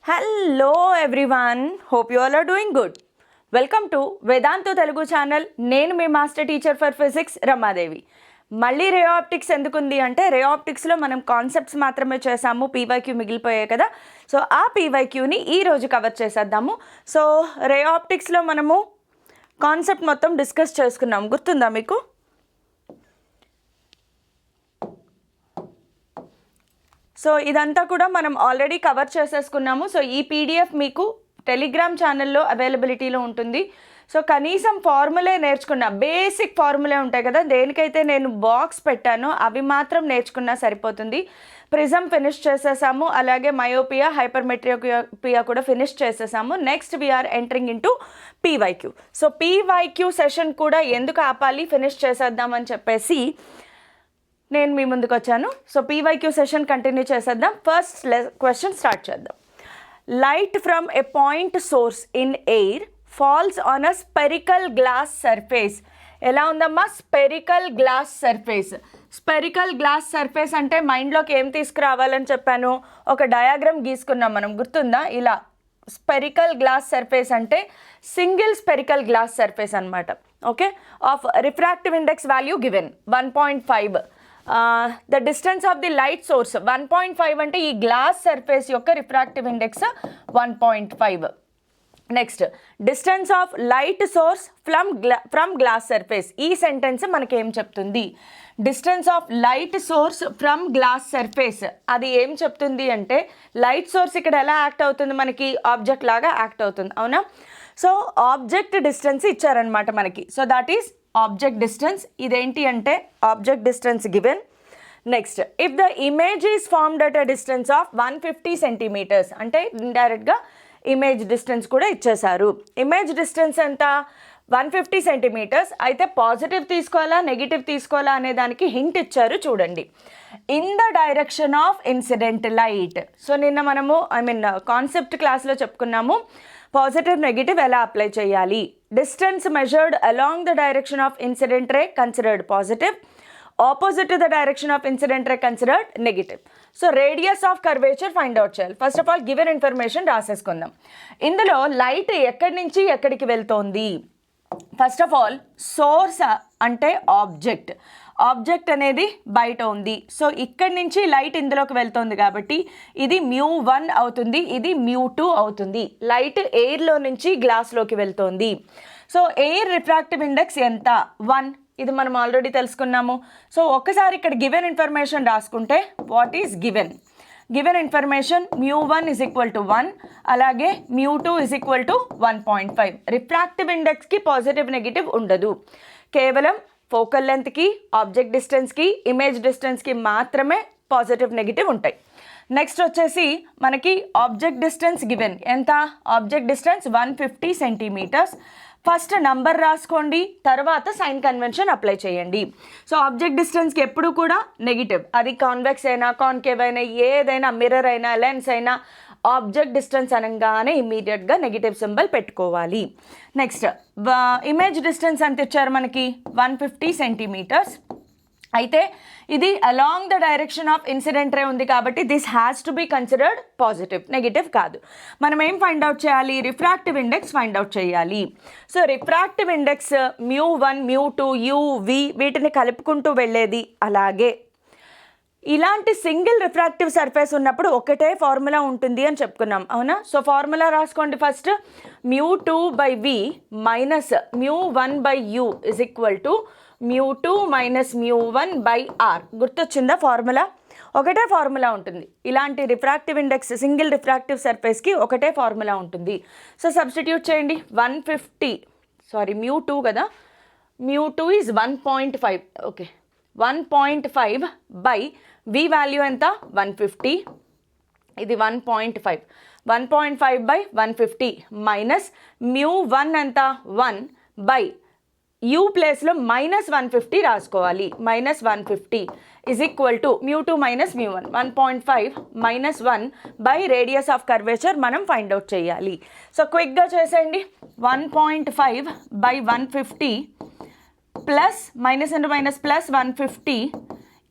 Hello everyone, hope you all are doing good. Welcome to Vedantu Telugu channel. నేను మీ master teacher for physics Ramadevi. మళ్ళీ ray optics ఎందుకుంది అంటే, రే ఆప్టిక్స్లో మనం కాన్సెప్ట్స్ మాత్రమే చేసాము, పీవైక్యూ మిగిలిపోయాయి కదా. సో ఆ పీవైక్యూని ఈరోజు కవర్ చేసేద్దాము. సో రే ఆప్టిక్స్లో మనము కాన్సెప్ట్ మొత్తం డిస్కస్ చేసుకున్నాం, గుర్తుందా మీకు? సో ఇదంతా కూడా మనం ఆల్రెడీ కవర్ చేసేసుకున్నాము. సో ఈ పీడిఎఫ్ మీకు టెలిగ్రామ్ ఛానల్లో అవైలబిలిటీలో ఉంటుంది. సో కనీసం ఫార్ములే నేర్చుకున్నా, బేసిక్ ఫార్ములే ఉంటాయి కదా, దేనికైతే నేను బాక్స్ పెట్టానో అవి మాత్రం నేర్చుకున్నా సరిపోతుంది. ప్రిజం ఫినిష్ చేసేసాము, అలాగే మయోపియా, హైపర్మెట్రోపియా కూడా ఫినిష్ చేసేసాము. Next we are entering into PYQ. So PYQ session కూడా ఎందుకు ఆపాలి, ఫినిష్ చేసేద్దామని చెప్పేసి నేను మీ ముందుకు వచ్చాను. సో పీవైక్యూ సెషన్ కంటిన్యూ చేసేద్దాం. ఫస్ట్ క్వశ్చన్ స్టార్ట్ చేద్దాం. Light from a point source in air falls on a spherical glass surface. ఎలా ఉందమ్మా? Spherical glass surface. Spherical glass surface అంటే మైండ్లోకి ఏం తీసుకురావాలని చెప్పాను, ఒక డయాగ్రామ్ గీసుకున్నాం మనం, గుర్తుందా? ఇలా స్పెరికల్ గ్లాస్ సర్ఫేస్ అంటే సింగిల్ స్పెరికల్ గ్లాస్ సర్ఫేస్ అనమాట. Okay, of refractive index value given 1.5. The distance of the light source 1.5 అంటే ఈ గ్లాస్ సర్ఫేస్ యొక్క refractive index 1.5. Next, distance of light source from glass surface. ఈ sentence మనకి ఏం చెప్తుంది? Distance of light source from glass surface అది ఏం చెప్తుంది అంటే, లైట్ సోర్స్ ఇక్కడ ఎలా యాక్ట్ అవుతుంది, మనకి ఆబ్జెక్ట్ లాగా యాక్ట్ అవుతుంది, అవునా? సో ఆబ్జెక్ట్ డిస్టెన్స్ ఇచ్చారనమాట మనకి. So that is object distance. ఇదేంటి అంటే object distance given. Next, if the image is formed at a distance of 150 centimetres అంటే ఇండైరెక్ట్గా ఇమేజ్ డిస్టెన్స్ కూడా ఇచ్చేశారు. ఇమేజ్ డిస్టెన్స్ ఎంత? 150 సెంటీమీటర్స్. అయితే పాజిటివ్ తీసుకోవాలా నెగిటివ్ తీసుకోవాలా అనే దానికి హింట్ ఇచ్చారు, చూడండి. In the direction of incident light. So నిన్న మనము కాన్సెప్ట్ క్లాస్లో చెప్పుకున్నాము పాజిటివ్ నెగిటివ్ ఎలా అప్లై చేయాలి. Distance measured along the direction of incident ray considered positive, opposite to the direction of incident ray considered negative. So radius of curvature find out చేయాలి. First of all given information రాసేసుకుందాం. ఇందులో light ఎక్కడి నుంచి ఎక్కడికి వెళ్తోంది? First of all source అంటే object. Object అనేది బయట ఉంది. సో ఇక్కడి నుంచి లైట్ ఇందులోకి వెళ్తుంది కాబట్టి ఇది μ1 అవుతుంది, ఇది μ2 అవుతుంది. లైట్ ఎయిర్లో నుంచి గ్లాస్లోకి వెళ్తోంది. సో ఎయిర్ రిఫ్రాక్టివ్ ఇండెక్స్ ఎంత? 1. ఇది మనం ఆల్రెడీ తెలుసుకున్నాము. సో ఒక్కసారి ఇక్కడ గివెన్ ఇన్ఫర్మేషన్ రాసుకుంటే, what is given? Given information μ1 is equal to 1, అలాగే μ2 ఈజ్ ఈక్వల్ టు 1.5. రిఫ్రాక్టివ్ ఇండెక్స్కి పాజిటివ్ నెగిటివ్ ఉండదు, కేవలం ఫోకల్ లెంత్కి, ఆబ్జెక్ట్ డిస్టెన్స్కి, ఇమేజ్ డిస్టెన్స్కి మాత్రమే పాజిటివ్ నెగిటివ్ ఉంటాయి. నెక్స్ట్ వచ్చేసి మనకి ఆబ్జెక్ట్ డిస్టెన్స్ గివెన్ ఎంత? Object distance 150 centimetres. First number రాసుకోండి, తర్వాత సైన్ కన్వెన్షన్ అప్లై చేయండి. సో ఆబ్జెక్ట్ డిస్టెన్స్కి ఎప్పుడు కూడా నెగిటివ్, అది కాన్వెక్స్ అయినా కాన్కేవ్ అయినా ఏదైనా, మిర్రర్ అయినా లెన్స్ అయినా, ఆబ్జెక్ట్ డిస్టెన్స్ అనగానే ఇమీడియట్గా నెగిటివ్ సింబల్ పెట్టుకోవాలి. నెక్స్ట్, ఇమేజ్ డిస్టెన్స్ ఎంత ఇచ్చారు మనకి? 150 సెంటీమీటర్స్. అయితే ఇది along the direction of incident ray ఉంది కాబట్టి this has to be considered positive, negative కాదు. మనం ఏం ఫైండ్ అవుట్ చేయాలి? రిఫ్రాక్టివ్ ఇండెక్స్ ఫైండ్ అవుట్ చేయాలి. సో రిఫ్రాక్టివ్ ఇండెక్స్ μ1, μ2, uv వీటిని కలుపుకుంటూ వెళ్ళేది. అలాగే ఇలాంటి సింగిల్ రిఫ్రాక్టివ్ సర్ఫేస్ ఉన్నప్పుడు ఒకటే ఫార్ములా ఉంటుంది అని చెప్పుకున్నాం, అవునా? సో ఫార్ములా రాసుకోండి. First μ2/v minus μ1/u is equal to μ2 minus μ1/r. గుర్తొచ్చిందా ఫార్ములా? ఒకటే ఫార్ములా ఉంటుంది. ఇలాంటి రిఫ్రాక్టివ్ ఇండెక్స్ సింగిల్ రిఫ్రాక్టివ్ సర్ఫేస్కి ఒకటే ఫార్ములా ఉంటుంది. సో సబ్స్టిట్యూట్ చేయండి. 150 μ2 కదా, μ2 is 1.5. Okay, 1.5 by v value ఎంత? 150. ఇది 1.5. 1.5 బై 150 మైనస్ μ1 ఎంత? 1 బై u ప్లేస్లో మైనస్ 150 రాసుకోవాలి. Minus 150 is equal to μ2 minus μ1. 1.5 minus 1 by radius of curvature మనం ఫైండ్ అవుట్ చేయాలి. సో క్విక్గా చేసేయండి. 1.5 by 150 plus minus into minus plus 150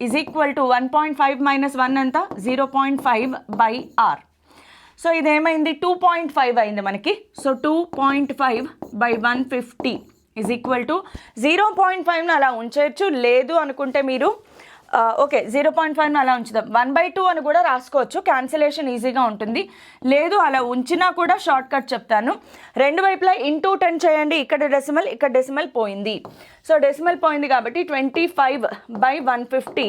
is equal to 1.5 minus 1 ఎంత? 0.5 బై r. సో ఇదేమైంది 2.5 అయింది మనకి. సో 2.5/150 ఈజ్ ఈక్వల్ టు 0.5ను అలా ఉంచవచ్చు, లేదు అనుకుంటే మీరు ఓకే 0.5ను అలా ఉంచుదాం, 1/2 అని కూడా రాసుకోవచ్చు, క్యాన్సిలేషన్ ఈజీగా ఉంటుంది. లేదు అలా ఉంచినా కూడా షార్ట్ కట్ చెప్తాను. రెండు వైపులా ఇంటూ 10 చేయండి, ఇక్కడ డెసిమల్ పోయింది. సో డెసిమల్ పోయింది కాబట్టి 25/150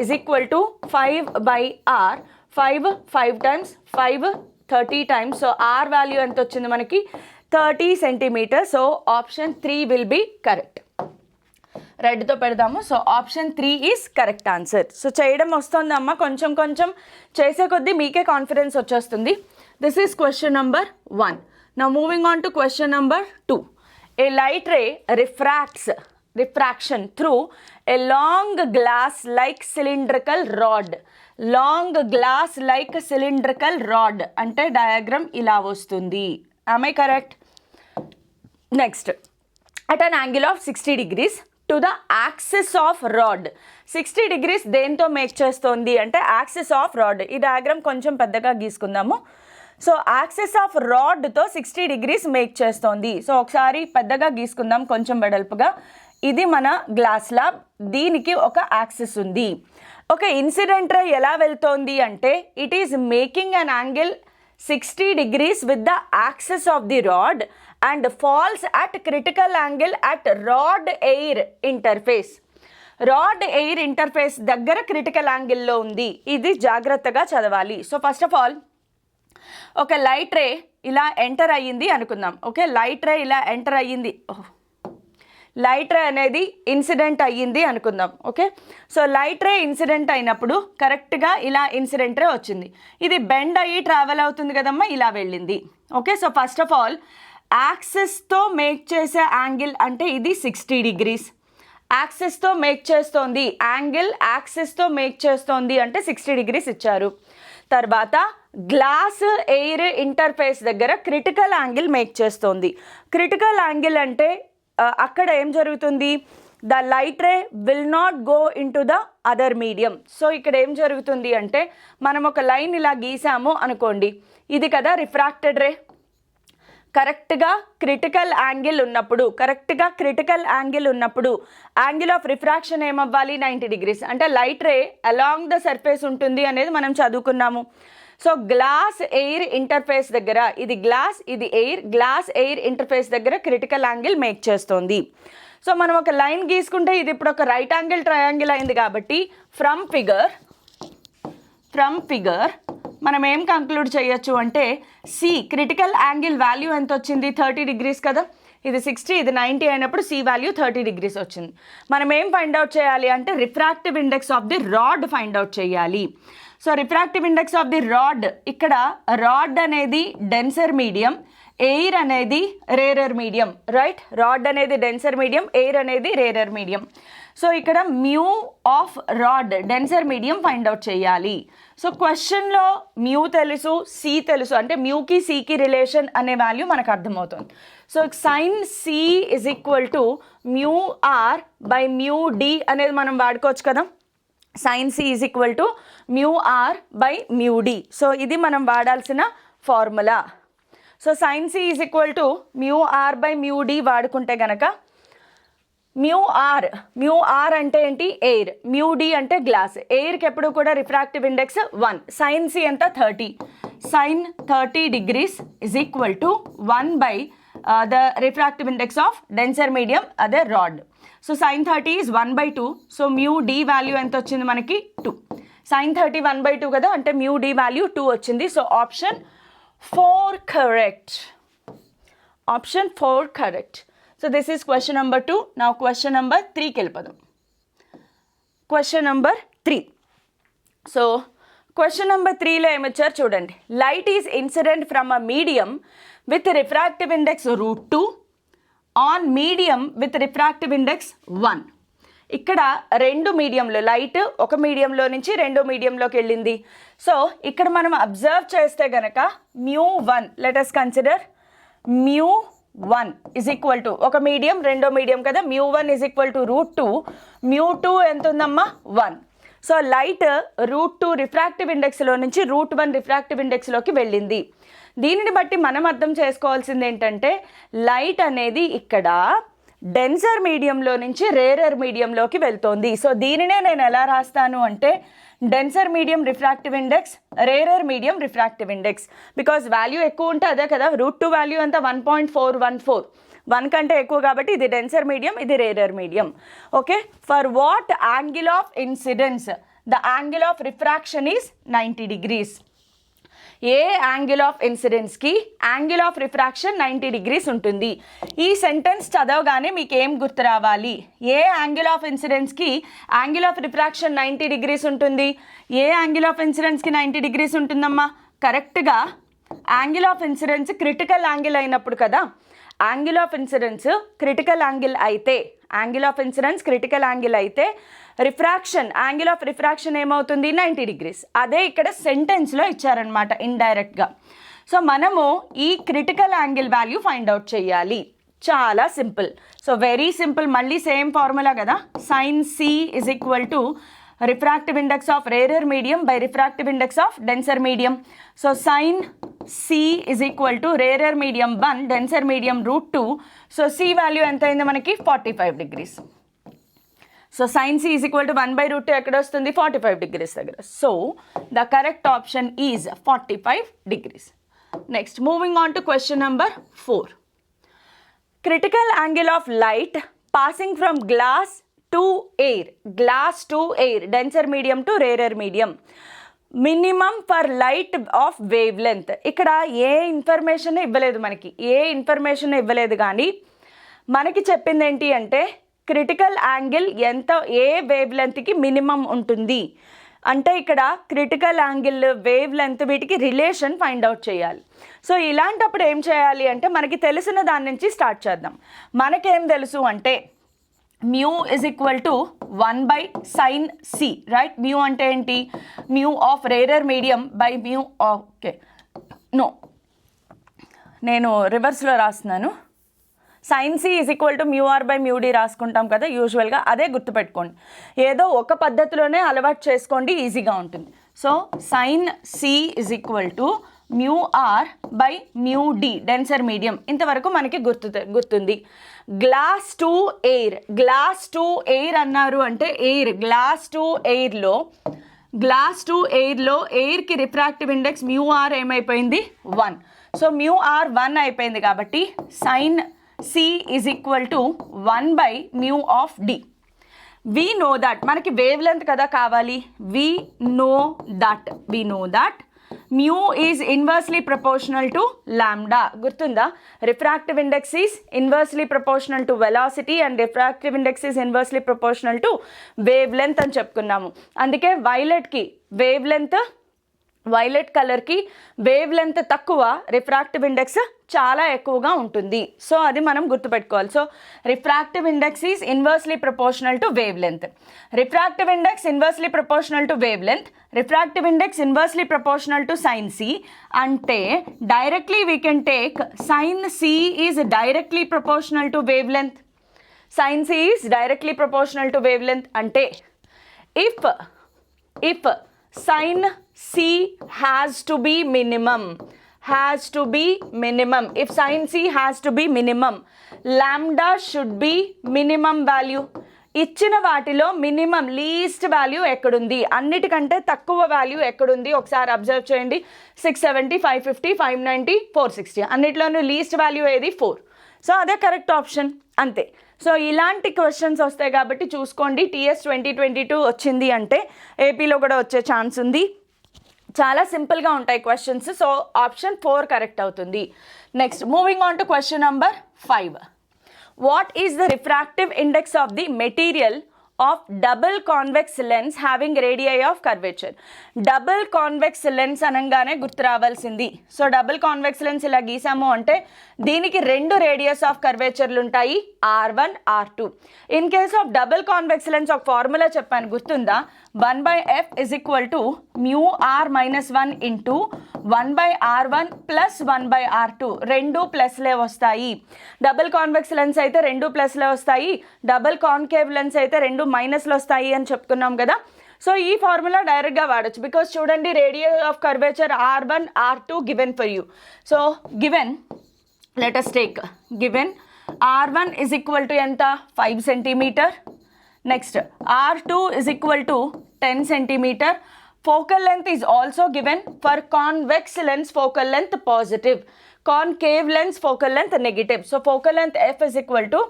is equal to 5/r. 5 times 5 30 times. So R value ఎంత వచ్చింది మనకి 30 centimetre. So option 3 will be correct. రెడ్తో పెడదాము. So option 3 is correct answer. So చేయడం వస్తుందమ్మా, కొంచెం కొంచెం చేసే కొద్దీ మీకే కాన్ఫిడెన్స్ వచ్చేస్తుంది. This is question number 1. Now moving on to question number 2. A light ray refraction through a long glass like cylindrical rod. Long glass like cylindrical rod అంటే diagram ఇలా వస్తుంది. am I correct? Next, at an angle of 60 degrees to the axis of rod. 60 degrees దేంతో make చేస్తుంది అంటే axis of rod. ఈ diagram కొంచెం పెద్దగా గీసుకుందాము. సో యాక్సిస్ ఆఫ్ రాడ్తో 60 degrees మేక్ చేస్తోంది. సో ఒకసారి పెద్దగా గీసుకుందాం, కొంచెం వెడల్పుగా. ఇది మన గ్లాస్ ల్యాబ్, దీనికి ఒక యాక్సిస్ ఉంది. ఒక ఇన్సిడెంట్ రే ఎలా వెళ్తోంది అంటే it is making an angle 60 degrees with the axis of the rod and falls at critical angle at rod air interface. Rod air interface దగ్గర క్రిటికల్ యాంగిల్లో ఉంది. ఇది జాగ్రత్తగా చదవాలి. సో ఫస్ట్ ఆఫ్ ఆల్ ఒక లైట్ రే ఇలా enter అయ్యింది అనుకుందాం. ఓకే, లైట్ రే ఇలా ఎంటర్ అయ్యింది, లైట్ రే అనేది ఇన్సిడెంట్ అయ్యింది అనుకుందాం. Okay, so light ray incident అయినప్పుడు కరెక్ట్గా ఇలా ఇన్సిడెంట్ రే వచ్చింది. ఇది బెండ్ అయ్యి ట్రావెల్ అవుతుంది కదమ్మా, ఇలా వెళ్ళింది. Okay, so first of all యాక్సిస్తో మేక్ చేసే యాంగిల్ అంటే ఇది 60 degrees. యాక్సిస్తో మేక్ చేస్తోంది, యాంగిల్ యాక్సిస్తో మేక్ చేస్తోంది అంటే 60 degrees ఇచ్చారు. తర్వాత గ్లాస్ ఎయిర్ ఇంటర్ఫేస్ దగ్గర క్రిటికల్ యాంగిల్ మేక్ చేస్తోంది. క్రిటికల్ యాంగిల్ అంటే అక్కడ ఏం జరుగుతుంది, the light ray will not go into the other medium. So ఇక్కడ ఏం జరుగుతుంది అంటే మనం ఒక లైన్ ఇలా గీసాము అనుకోండి, ఇది కదా రిఫ్రాక్టెడ్ రే. కరెక్ట్గా క్రిటికల్ యాంగిల్ ఉన్నప్పుడు యాంగిల్ ఆఫ్ రిఫ్రాక్షన్ ఏమవ్వాలి 90 degrees. అంటే light ray along the surface ఉంటుంది అనేది మనం చదువుకున్నాము. సో గ్లాస్ ఎయిర్ ఇంటర్ఫేస్ దగ్గర, ఇది గ్లాస్ ఇది ఎయిర్, గ్లాస్ ఎయిర్ ఇంటర్ఫేస్ దగ్గర క్రిటికల్ యాంగిల్ మేక్ చేస్తుంది. సో మనం ఒక లైన్ గీసుకుంటే ఇది ఇప్పుడు ఒక రైట్ యాంగిల్ ట్రయాంగిల్ అయింది కాబట్టి ఫ్రమ్ ఫిగర్ మనం ఏం కంక్లూడ్ చేయొచ్చు అంటే సి క్రిటికల్ యాంగిల్ వాల్యూ ఎంత వచ్చింది 30 degrees కదా. ఇది 60, ఇది 90 అయినప్పుడు సి వాల్యూ 30 degrees వచ్చింది. మనం ఏం ఫైండ్ అవుట్ చేయాలి అంటే refractive index of the rod find out చేయాలి. So refractive index of the rod, ఇక్కడ రాడ్ అనేది డెన్సర్ మీడియం, ఎయిర్ అనేది రేరర్ మీడియం, రైట్. రాడ్ అనేది డెన్సర్ మీడియం, ఎయిర్ అనేది రేరర్ మీడియం. సో ఇక్కడ mu of rod denser medium find out చేయాలి. So క్వశ్చన్లో mu తెలుసు, సి తెలుసు, అంటే మ్యూకి సికి రిలేషన్ అనే వాల్యూ మనకు అర్థమవుతుంది. So sine C is equal to mu R by mu D అనేది మనం వాడుకోవచ్చు కదా. Sine C is equal to mu R by mu D. So ఇది మనం వాడాల్సిన formula. So sine C is equal to mu R by mu D వాడుకుంటే కనుక mu R అంటే ఏంటి ఎయిర్, మ్యూ డి అంటే గ్లాస్. ఎయిర్కి ఎప్పుడు కూడా రిఫ్రాక్టివ్ ఇండెక్స్ 1. సైన్ సి ఎంత 30, sine 30 degrees is equal to 1 by the refractive index of denser medium, అదే rod. So sign 30 is 1/2. So mu D value ఎంత వచ్చింది మనకి 2. సైన్ 30 1/2 కదా, అంటే మ్యూ డి వాల్యూ 2 వచ్చింది. So option 4 correct. Option 4 correct. So this is question number 2. నా question number 3కి వెళ్ళిపోదాం. Question number 3. So question number 3లో ఏమొచ్చారు చూడండి. Light is incident from a medium with refractive index √2 on medium with refractive index 1. ఇక్కడ రెండు మీడియంలో, light ఒక మీడియంలో నుంచి రెండో మీడియంలోకి వెళ్ళింది. సో ఇక్కడ మనం అబ్జర్వ్ చేస్తే కనుక μ1, let us consider μ1 is equal to ఒక మీడియం రెండో మీడియం కదా, μ1 ఈజ్ ఈక్వల్ టు √2. μ2 ఎంత ఉందమ్మా 1. సో లైట్ √2 రిఫ్రాక్టివ్ ఇండెక్స్లో నుంచి √1 రిఫ్రాక్టివ్ ఇండెక్స్లోకి వెళ్ళింది. దీనిని బట్టి మనం అర్థం చేసుకోవాల్సింది ఏంటంటే లైట్ అనేది ఇక్కడ డెన్సర్ మీడియంలో నుంచి రేరర్ మీడియంలోకి వెళ్తోంది. సో దీనినే నేను ఎలా రాస్తాను అంటే denser medium refractive index, rarer medium refractive index. Because value ఎక్కువ ఉంటే అదే కదా, √2 వాల్యూ అంతా 1.414, 1 కంటే ఎక్కువ కాబట్టి ఇది డెన్సర్ మీడియం, ఇది rarer medium. Okay, for what angle of incidence the angle of refraction is 90 degrees. ఏ యాంగిల్ ఆఫ్ ఇన్సిడెన్స్కి యాంగిల్ ఆఫ్ రిఫ్రాక్షన్ 90 degrees ఉంటుంది. ఈ సెంటెన్స్ చదవగానే మీకు ఏం గుర్తు రావాలి? ఏ యాంగిల్ ఆఫ్ ఇన్సిడెన్స్కి యాంగిల్ ఆఫ్ రిఫ్రాక్షన్ 90 degrees ఉంటుంది? ఏ యాంగిల్ ఆఫ్ ఇన్సిడెన్స్కి 90 degrees ఉంటుందమ్మా? కరెక్ట్గా angle of incidence critical angle అయినప్పుడు కదా. Angle of incidence critical angle అయితే, angle of incidence critical angle అయితే రిఫ్రాక్షన్, యాంగిల్ ఆఫ్ రిఫ్రాక్షన్ ఏమవుతుంది? 90 degrees. అదే ఇక్కడ సెంటెన్స్లో ఇచ్చారనమాట ఇండైరెక్ట్గా. సో మనము ఈ critical angle value find out చేయాలి. చాలా సింపుల్. So very simple. మళ్ళీ సేమ్ ఫార్ములా కదా, sin C is equal to refractive index of rarer medium by refractive index of denser medium. So sin C is equal to rarer medium 1, denser medium √2. So C value ఎంత అయింది మనకి? 45 degrees. So sin C is equal to 1/√2 ఎక్కడ వస్తుంది? 45 degrees దగ్గర. So the correct option is 45 degrees. Next moving on to question number 4. Critical angle of light passing from glass to air, glass to air, denser medium to rarer medium, minimum for light of wave length. ఇక్కడ ఏ information ఇవ్వలేదు మనకి, ఏ information ఇవ్వలేదు, కానీ మనకి చెప్పింది ఏంటి అంటే critical angle ఎంత, ఏ వేవ్ లెంత్కి మినిమం ఉంటుంది అంటే ఇక్కడ క్రిటికల్ యాంగిల్, వేవ్ లెంత్, వీటికి రిలేషన్ ఫైండ్ అవుట్ చేయాలి. సో ఇలాంటప్పుడు ఏం చేయాలి అంటే మనకి తెలిసిన దాని నుంచి స్టార్ట్ చేద్దాం. మనకేం తెలుసు అంటే mu is equal to 1/sin C, right? Mu అంటే ఏంటి? Mu of rarer medium by mu of, okay no నేను రివర్స్లో రాస్తున్నాను. sin C is equal to μr by μd రాసుకుంటాం కదా యూజువల్గా, అదే గుర్తుపెట్టుకోండి. ఏదో ఒక పద్ధతిలోనే అలవాటు చేసుకోండి, ఈజీగా ఉంటుంది. So sin C is equal to μr by μd, denser medium. ఇంతవరకు మనకి గుర్తుంది. Glass to air, glass to air అన్నారు అంటే ఎయిర్, గ్లాస్ టు ఎయిర్లో, గ్లాస్ టు ఎయిర్లో ఎయిర్కి రిఫ్రాక్టివ్ ఇండెక్స్ μr ఏమైపోయింది? 1. సో μr 1 అయిపోయింది కాబట్టి sin C is equal to 1/μ of d. We know that మనకి వేవ్ లెంత్ కదా కావాలి. we know that mu is inversely proportional to lambda. గుర్తుందా? Refractive index is inversely proportional to velocity and refractive index is inversely proportional to wave length అని చెప్పుకున్నాము. అందుకే వైలెట్కి wave length, violet కలర్కి wave length తక్కువ, refractive index చాలా ఎక్కువగా ఉంటుంది. So అది మనం గుర్తుపెట్టుకోవాలి. So refractive index is inversely proportional to wave length, refractive index inversely proportional to wave length, refractive index inversely proportional to sin C. అంటే directly we can take sin C is directly proportional to wave length. sin C is directly proportional to wave length అంటే if sin C has to be minimum, if sin C has to be minimum, lambda should be minimum value. ఇచ్చిన వాటిలో minimum, least value ఎక్కడుంది, అన్నిటికంటే తక్కువ value ఎక్కడుంది ఒకసారి observe చేయండి. 670, 550, 590, 460, అన్నిటిలోనూ లీస్ట్ వాల్యూ ఏది? 4. సో అదే కరెక్ట్ ఆప్షన్, అంతే. సో ఇలాంటి క్వశ్చన్స్ వస్తాయి కాబట్టి చూసుకోండి. TS 2022 వచ్చింది అంటే ఏపీలో కూడా వచ్చే ఛాన్స్ ఉంది. చాలా సింపుల్గా ఉంటాయి క్వశ్చన్స్. సో ఆప్షన్ 4 కరెక్ట్ అవుతుంది. Next moving on to question number 5. What is the refractive index of the material of double convex lens having radii of curvature? Double convex lens అనగానే గుర్తు రావాల్సింది. సో డబుల్ కాన్వెక్స్ లెన్స్ ఇలా గీసాము అంటే దీనికి 2 radius of కర్వేచర్లు ఉంటాయి, R1, R2. In case of double convex lens ఒక formula చెప్పాను, గుర్తుందా? 1/f is equal to μr-1 into 1/r1 plus 1/r2. 2 ప్లస్లే వస్తాయి. డబుల్ కాన్వెక్స్ లెన్స్ అయితే 2 ప్లస్లే వస్తాయి, డబుల్ కాన్కేవ్ లెన్స్ అయితే 2 మైనస్లు వస్తాయి అని చెప్పుకున్నాం కదా. సో ఈ ఫార్ములా డైరెక్ట్గా వాడచ్చు, బికాస్ చూడండి radius of curvature R1 R2 given for you. So given let us take given R1 is equal to ఎంత 5 centimeter. Next R2 is equal to 10 centimeter. Focal length is also given. For convex lens focal length positive, concave lens focal length negative. So focal length F is equal to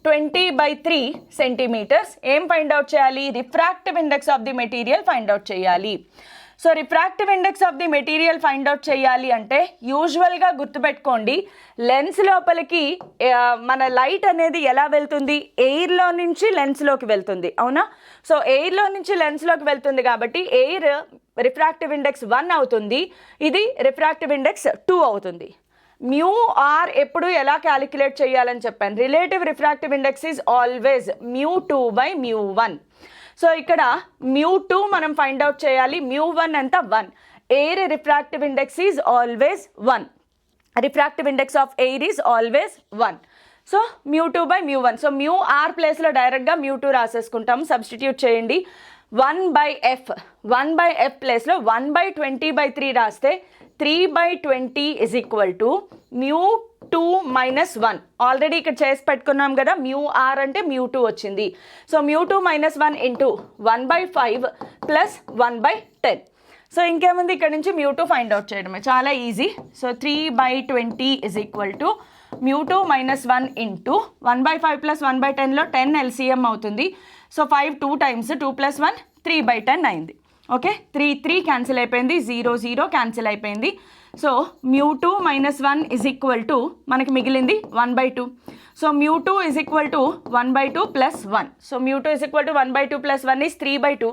20/3 centimeters. ఏం find out చేయాలి? Refractive index of the material find out చేయాలి. So refractive index of the material find out చేయాలి అంటే యూజువల్గా గుర్తుపెట్టుకోండి, lens లోపలికి మన light అనేది ఎలా వెళ్తుంది? ఎయిర్లో నుంచి లెన్స్లోకి వెళ్తుంది, అవునా? సో ఎయిర్లో నుంచి లెన్స్లోకి వెళ్తుంది కాబట్టి ఎయిర్ రిఫ్రాక్టివ్ ఇండెక్స్ 1 అవుతుంది, ఇది రిఫ్రాక్టివ్ ఇండెక్స్ 2 అవుతుంది. మ్యూ ఆర్ ఎప్పుడు ఎలా క్యాలిక్యులేట్ చేయాలని చెప్పాను. Relative refractive index is always μ2/μ1. So ఇక్కడ μ2 మనం ఫైండ్ అవుట్ చేయాలి, μ1 ఎంత 1. Air refractive index is always 1. Refractive index of air is always 1. So μ2/μ1. So mu R ప్లేస్లో డైరెక్ట్గా μ2 రాసేసుకుంటాము, సబ్స్టిట్యూట్ చేయండి. 1/f ప్లేస్లో 1/20/3 రాస్తే 3/20 is equal to μ2 - 1. ఆల్రెడీ ఇక్కడ చేసి పెట్టుకున్నాం కదా, మ్యూ ఆర్ అంటే μ2 వచ్చింది. So μ2 - 1 into 1/5 plus 1/10. సో ఇంకేముంది, ఇక్కడ నుంచి μ2 ఫైండ్ అవుట్ చేయడమే, చాలా easy. So 3/20 is equal to μ2 - 1 into 1/5 plus 1/10లో 10 LCM అవుతుంది. సో 5 2 times 2 + 1 3/10 అయింది. ఓకే, 3 క్యాన్సిల్ అయిపోయింది, 0 0 క్యాన్సిల్ అయిపోయింది. సో μ2 - 1 is equal to మనకి మిగిలింది 1/2. So μ2 is equal to 1/2 plus 1. So μ2 is equal to 1/2 plus 1 is 3/2.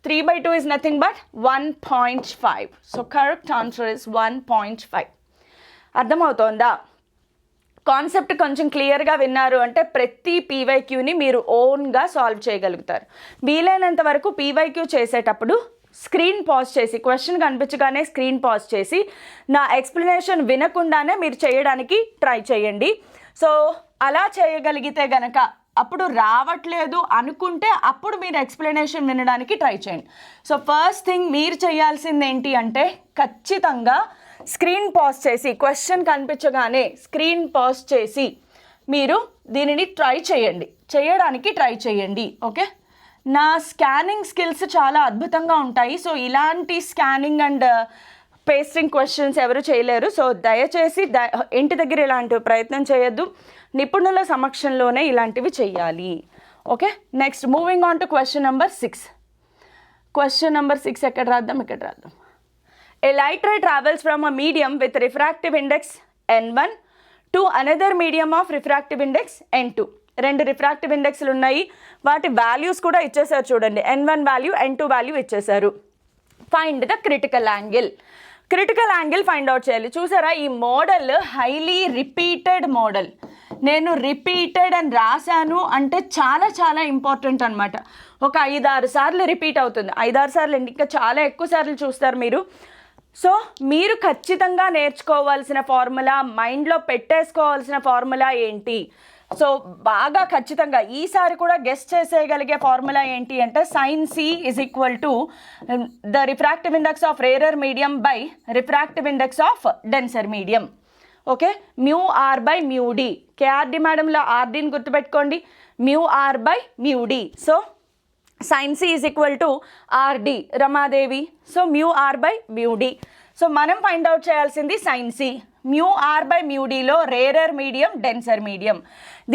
3/2 is nothing but 1.5. So correct answer is 1.5. అర్థమవుతోందా? Concept కొంచెం క్లియర్గా విన్నారు అంటే ప్రతి పీవైక్యూని మీరు ఓన్గా సాల్వ్ చేయగలుగుతారు. వీలైనంత వరకు పీవైక్యూ చేసేటప్పుడు స్క్రీన్ పాజ్ చేసి, క్వశ్చన్ కనిపించగానే స్క్రీన్ పాజ్ చేసి నా ఎక్స్ప్లెనేషన్ వినకుండానే మీరు చేయడానికి ట్రై చేయండి. సో అలా చేయగలిగితే గనక అప్పుడు రావట్లేదు అనుకుంటే అప్పుడు మీరు ఎక్స్ప్లెనేషన్ వినడానికి ట్రై చేయండి. సో ఫస్ట్ థింగ్ మీరు చేయాల్సింది ఏంటి అంటే ఖచ్చితంగా స్క్రీన్ పాజ్ చేసి, క్వశ్చన్ కనిపించగానే స్క్రీన్ పాజ్ చేసి మీరు దీనిని చేయడానికి ట్రై చేయండి. ఓకే, నా స్కానింగ్ స్కిల్స్ చాలా అద్భుతంగా ఉంటాయి. సో ఇలాంటి స్కానింగ్ అండ్ పేస్టింగ్ క్వశ్చన్స్ ఎవరు చేయలేరు. సో దయచేసి ఇంటి దగ్గర ఇలాంటి ప్రయత్నం చేయొద్దు, నిపుణుల సమక్షంలోనే ఇలాంటివి చేయాలి. Okay, next moving on to question number 6. Question number 6 ఎక్కడ రాద్దాం? ఇక్కడ రాద్దాం. A light ray travels from a medium with refractive index n1 to another medium of refractive index n2. రెండు రిఫ్రాక్టివ్ ఇండెక్స్లు ఉన్నాయి, వాటి వాల్యూస్ కూడా ఇచ్చేసారు చూడండి. n1 వాల్యూ n2 వాల్యూ ఇచ్చేసారు. Find the critical angle. Critical angle find out చేయాలి. చూసారా, ఈ మోడల్ హైలీ రిపీటెడ్ మోడల్. నేను రిపీటెడ్ అని రాశాను అంటే చాలా చాలా ఇంపార్టెంట్ అనమాట. ఒక 5-6 సార్లు రిపీట్ అవుతుంది. 5-6 సార్లు ఇంకా చాలా ఎక్కువ సార్లు చూస్తారు మీరు. సో మీరు ఖచ్చితంగా నేర్చుకోవాల్సిన ఫార్ములా, మైండ్లో పెట్టేసుకోవాల్సిన ఫార్ములా ఏంటి? సో బాగా ఖచ్చితంగా ఈసారి కూడా గెస్ చేసేయగలిగే ఫార్ములా ఏంటి అంటే sin C is equal to the refractive index of rarer medium by refractive index of denser medium. Okay, mu R by mu D. KRD మేడంలో ఆర్డీని గుర్తుపెట్టుకోండి, mu R by mu D. So sin C is equal to RD, Ramadevi. So mu R by mu D. So మనం find out చేయాల్సింది sin C. Mu R by mu డిలో rarer medium, denser medium.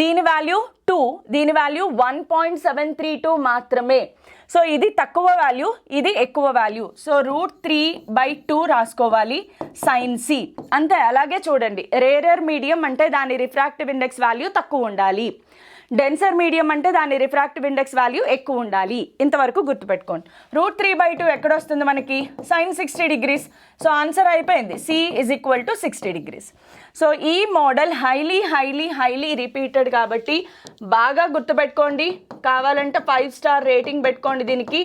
దీని value 2, దీని value 1.732 మాత్రమే. So ఇది తక్కువ value, ఇది ఎక్కువ వాల్యూ. సో √3/2 రాసుకోవాలి sin C. అంతే. అలాగే చూడండి, రేరర్ మీడియం అంటే దాని రిఫ్రాక్టివ్ ఇండెక్స్ వాల్యూ తక్కువ ఉండాలి, డెన్సర్ మీడియం అంటే దాని రిఫ్రాక్టివ్ ఇండెక్స్ వాల్యూ ఎక్కువ ఉండాలి. ఇంతవరకు గుర్తుపెట్టుకోండి. √3/2 ఎక్కడ వస్తుంది మనకి? sin 60 degrees. సో ఆన్సర్ అయిపోయింది, C is equal to 60 degrees. So ఈ మోడల్ హైలీ రిపీటెడ్ కాబట్టి బాగా గుర్తుపెట్టుకోండి. కావాలంటే 5 స్టార్ రేటింగ్ పెట్టుకోండి దీనికి.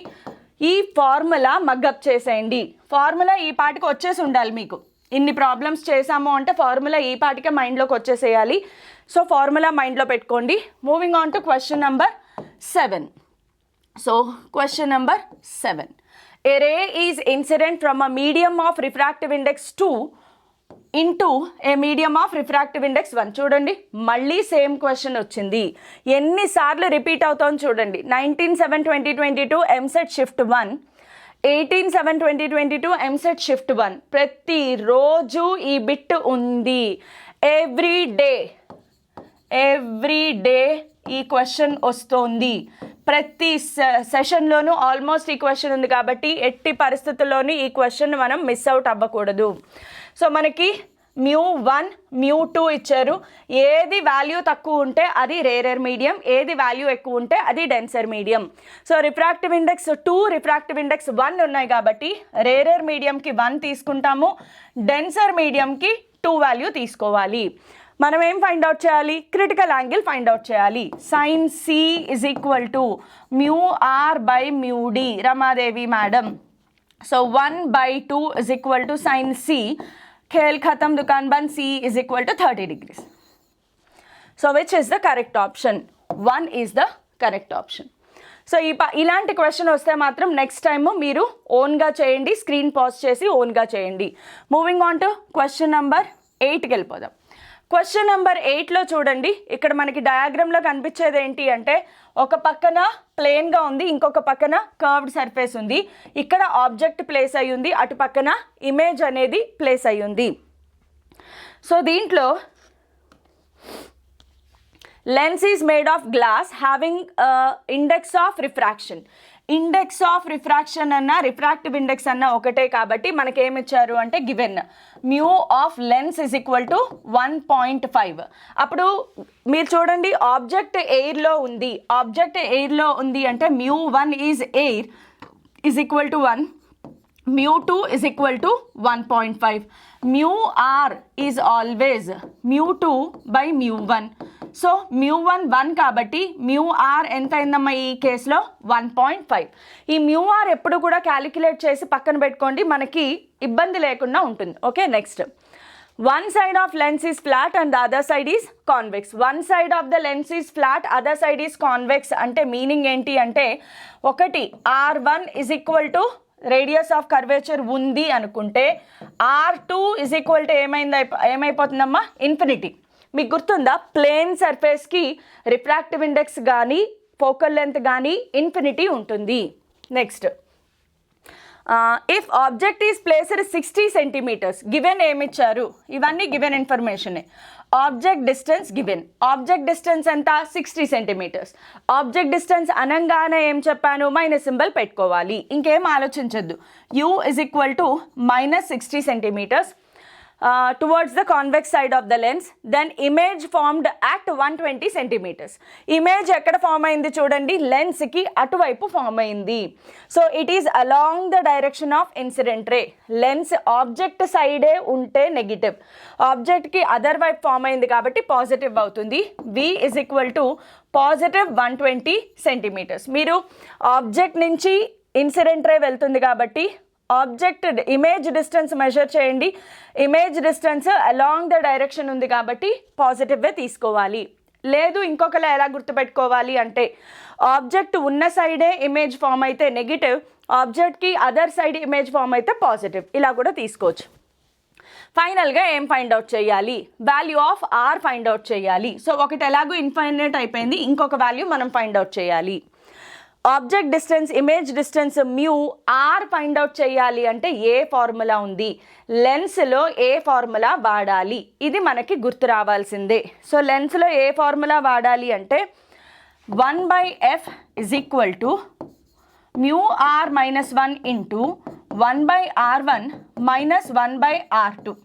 ఈ ఫార్ములా మగ్గప్ చేసేయండి. ఫార్ములా ఈ పాటికి వచ్చేసి ఉండాలి మీకు. ఇన్ని ప్రాబ్లమ్స్ చేసాము అంటే ఫార్ములా ఈ పాటికే మైండ్లోకి వచ్చేసేయాలి. సో ఫార్ములా మైండ్లో పెట్టుకోండి. Moving on to question number 7. So question number 7. A ray is incident from a medium of refractive index 2 into A medium of refractive index 1. చూడండి మళ్ళీ సేమ్ క్వశ్చన్ వచ్చింది. ఎన్నిసార్లు రిపీట్ అవుతుందో చూడండి. 19/7/2022 ఎంసెట్ షిఫ్ట్ 1, 18/7/2022 ఎంసెట్ షిఫ్ట్ 1. ప్రతిరోజు ఈ బిట్ ఉంది. ఎవ్రీ డే ఈ క్వశ్చన్ వస్తుంది. ప్రతి సెషన్లోనూ ఆల్మోస్ట్ ఈ క్వశ్చన్ ఉంది కాబట్టి ఎట్టి పరిస్థితుల్లోనూ ఈ క్వశ్చన్ మనం మిస్ అవుట్ అవ్వకూడదు. సో మనకి μ1 μ2 ఇచ్చారు. ఏది వాల్యూ తక్కువ ఉంటే అది రేరర్ మీడియం, ఏది వాల్యూ ఎక్కువ ఉంటే అది denser medium. So refractive index 2 refractive index 1 ఉన్నాయి కాబట్టి రేరర్ మీడియంకి 1 తీసుకుంటాము, డెన్సర్ మీడియంకి 2 వాల్యూ తీసుకోవాలి. మనం ఏం ఫైండ్ అవుట్ చేయాలి? క్రిటికల్ యాంగిల్ ఫైండ్ అవుట్ చేయాలి. Sine C is equal to μr/μd, Ramadevi madam. So 1/2 is equal to sine C. खेल खत्म दुकान बंद. C is equal to 30 degrees. So which is the correct option? 1 is the correct option. So ఇలాంటి question వస్తే మాత్రం next time మీరు ఓన్గా చేయండి, స్క్రీన్ పాజ్ చేసి ఓన్గా చేయండి. Moving on to question number 8కి వెళ్ళిపోదాం. క్వశ్చన్ నెంబర్ 8లో చూడండి, ఇక్కడ మనకి డయాగ్రామ్లో కనిపించేది ఏంటి అంటే ఒక పక్కన ప్లేన్గా ఉంది, ఇంకొక పక్కన కర్వ్డ్ సర్ఫేస్ ఉంది. ఇక్కడ ఆబ్జెక్ట్ ప్లేస్ అయ్యి ఉంది, అటు పక్కన ఇమేజ్ అనేది ప్లేస్ అయ్యి ఉంది. సో దీంట్లో lens is made of glass having index of refraction. Index of refraction అన్న రిఫ్రాక్టివ్ ఇండెక్స్ అన్న ఒకటే కాబట్టి మనకేమిచ్చారు అంటే given mu of lens is equal to 1.5. అప్పుడు మీరు చూడండి ఆబ్జెక్ట్ ఎయిర్లో ఉంది అంటే μ1 is air is equal to 1, μ2 is equal to 1.5, μr is always μ2/μ1. So μ1 1 కాబట్టి μr ఎంత అయిందమ్మా ఈ కేసులో? 1.5. ఈ μr ఎప్పుడు కూడా క్యాలిక్యులేట్ చేసి పక్కన పెట్టుకోండి, మనకి ఇబ్బంది లేకుండా ఉంటుంది. Okay, next one side of lens is flat and the other side is convex. One side of the lens is flat, other side is convex అంటే మీనింగ్ ఏంటి అంటే ఒకటి r1 is equal to radius of curvature ఉంది అనుకుంటే r2 is equal to ఏమైపోతుందమ్మా? Infinity. మీకు గుర్తుందా? Plane సర్ఫేస్కి రిఫ్రాక్టివ్ ఇండెక్స్ కానీ ఫోకల్ లెంత్ కానీ ఇన్ఫినిటీ ఉంటుంది. Next if object is placed 60 centimetres, given ఏమిచ్చారు? ఇవన్నీ గివెన్ ఇన్ఫర్మేషనే. Object distance given. Object distance ఎంత? 60 సెంటీమీటర్స్. ఆబ్జెక్ట్ డిస్టెన్స్ అనగానే ఏం చెప్పాను? మైనస్ సింబల్ పెట్టుకోవాలి, ఇంకేం ఆలోచించద్దు. u is equal to -60 centimetres towards the convex side of the lens, then image formed at 120 centimeters. Image ఎక్కడ ఫామ్ అయింది చూడండి, లెన్స్కి అటువైపు ఫామ్ అయింది. So it is along the direction of incident ray. Lens object సైడే ఉంటే negative, ఆబ్జెక్ట్కి other వైపు ఫామ్ అయింది కాబట్టి పాజిటివ్ అవుతుంది. v is equal to +120 centimetres. మీరు ఆబ్జెక్ట్ నుంచి ఇన్సిడెంట్ రే వెళ్తుంది కాబట్టి ఆబ్జెక్ట్ ఇమేజ్ డిస్టెన్స్ మెజర్ చేయండి. Image distance along the direction ఉంది కాబట్టి పాజిటివ్వే తీసుకోవాలి. లేదు ఇంకొకలా ఎలా గుర్తుపెట్టుకోవాలి అంటే ఆబ్జెక్ట్ ఉన్న సైడే ఇమేజ్ ఫామ్ అయితే నెగిటివ్, ఆబ్జెక్ట్కి అదర్ సైడ్ ఇమేజ్ ఫామ్ అయితే పాజిటివ్, ఇలా కూడా తీసుకోవచ్చు. ఫైనల్గా ఏం ఫైండ్ అవుట్ చేయాలి? Value of r find out చేయాలి. సో ఒకటి ఎలాగో ఇన్ఫైనైట్ అయిపోయింది, ఇంకొక వాల్యూ మనం ఫైండ్ అవుట్ చేయాలి. Object distance, image distance μr find out చేయాలి అంటే ఏ ఫార్ములా ఉంది? లెన్స్లో ఏ ఫార్ములా వాడాలి? ఇది మనకి గుర్తు రావాల్సిందే. సో లెన్స్లో ఏ ఫార్ములా వాడాలి అంటే 1/f is equal to μr - 1 into 1/r1 - 1/r2.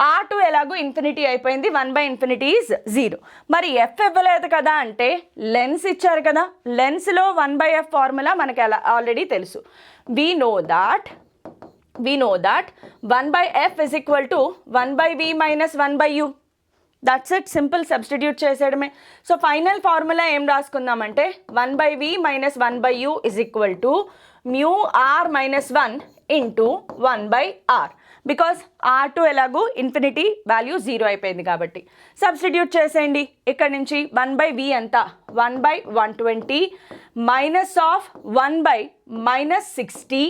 r2 ఎలాగో ఇన్ఫినిటీ అయిపోయింది, 1/∞ ఈజ్ 0. మరి f ఇవ్వలేదు కదా అంటే లెన్స్ ఇచ్చారు కదా, లెన్స్లో 1/f ఫార్ములా మనకి ఆల్రెడీ తెలుసు. we know that 1/f is equal to 1/v - 1/u. That's it, simple, substitute చేసేయడమే. సో ఫైనల్ ఫార్ములా ఏం రాసుకుందామంటే 1/v - 1/u is equal to μr - 1 into 1/r. Because R2 ఎలాగూ ఇన్ఫినిటీ వాల్యూ 0 అయిపోయింది కాబట్టి. Substitute చేసేయండి. ఇక్కడ నుంచి 1/v ఎంత 1/120 minus of 1/-60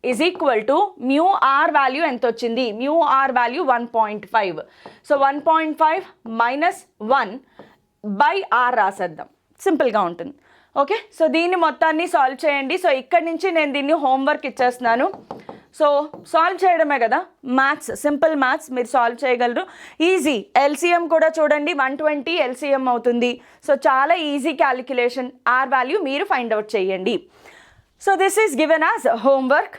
is equal to mu R value ఎంత వచ్చింది, mu R value 1.5. So 1.5 minus 1/r రాసేద్దాం, సింపుల్గా ఉంటుంది. ఓకే, సో దీన్ని మొత్తాన్ని సాల్వ్ చేయండి. సో ఇక్కడ నుంచి నేను దీన్ని హోంవర్క్ ఇచ్చేస్తున్నాను. సో సాల్వ్ చేయడమే కదా మ్యాథ్స్, సింపుల్ మ్యాథ్స్, మీరు సాల్వ్ చేయగలరు. ఈజీ. ఎల్సిఎం కూడా చూడండి 120 ఎల్సిఎం అవుతుంది. సో చాలా ఈజీ క్యాలిక్యులేషన్. ఆర్ వాల్యూ మీరు ఫైండ్ అవుట్ చేయండి. So this is given as homework.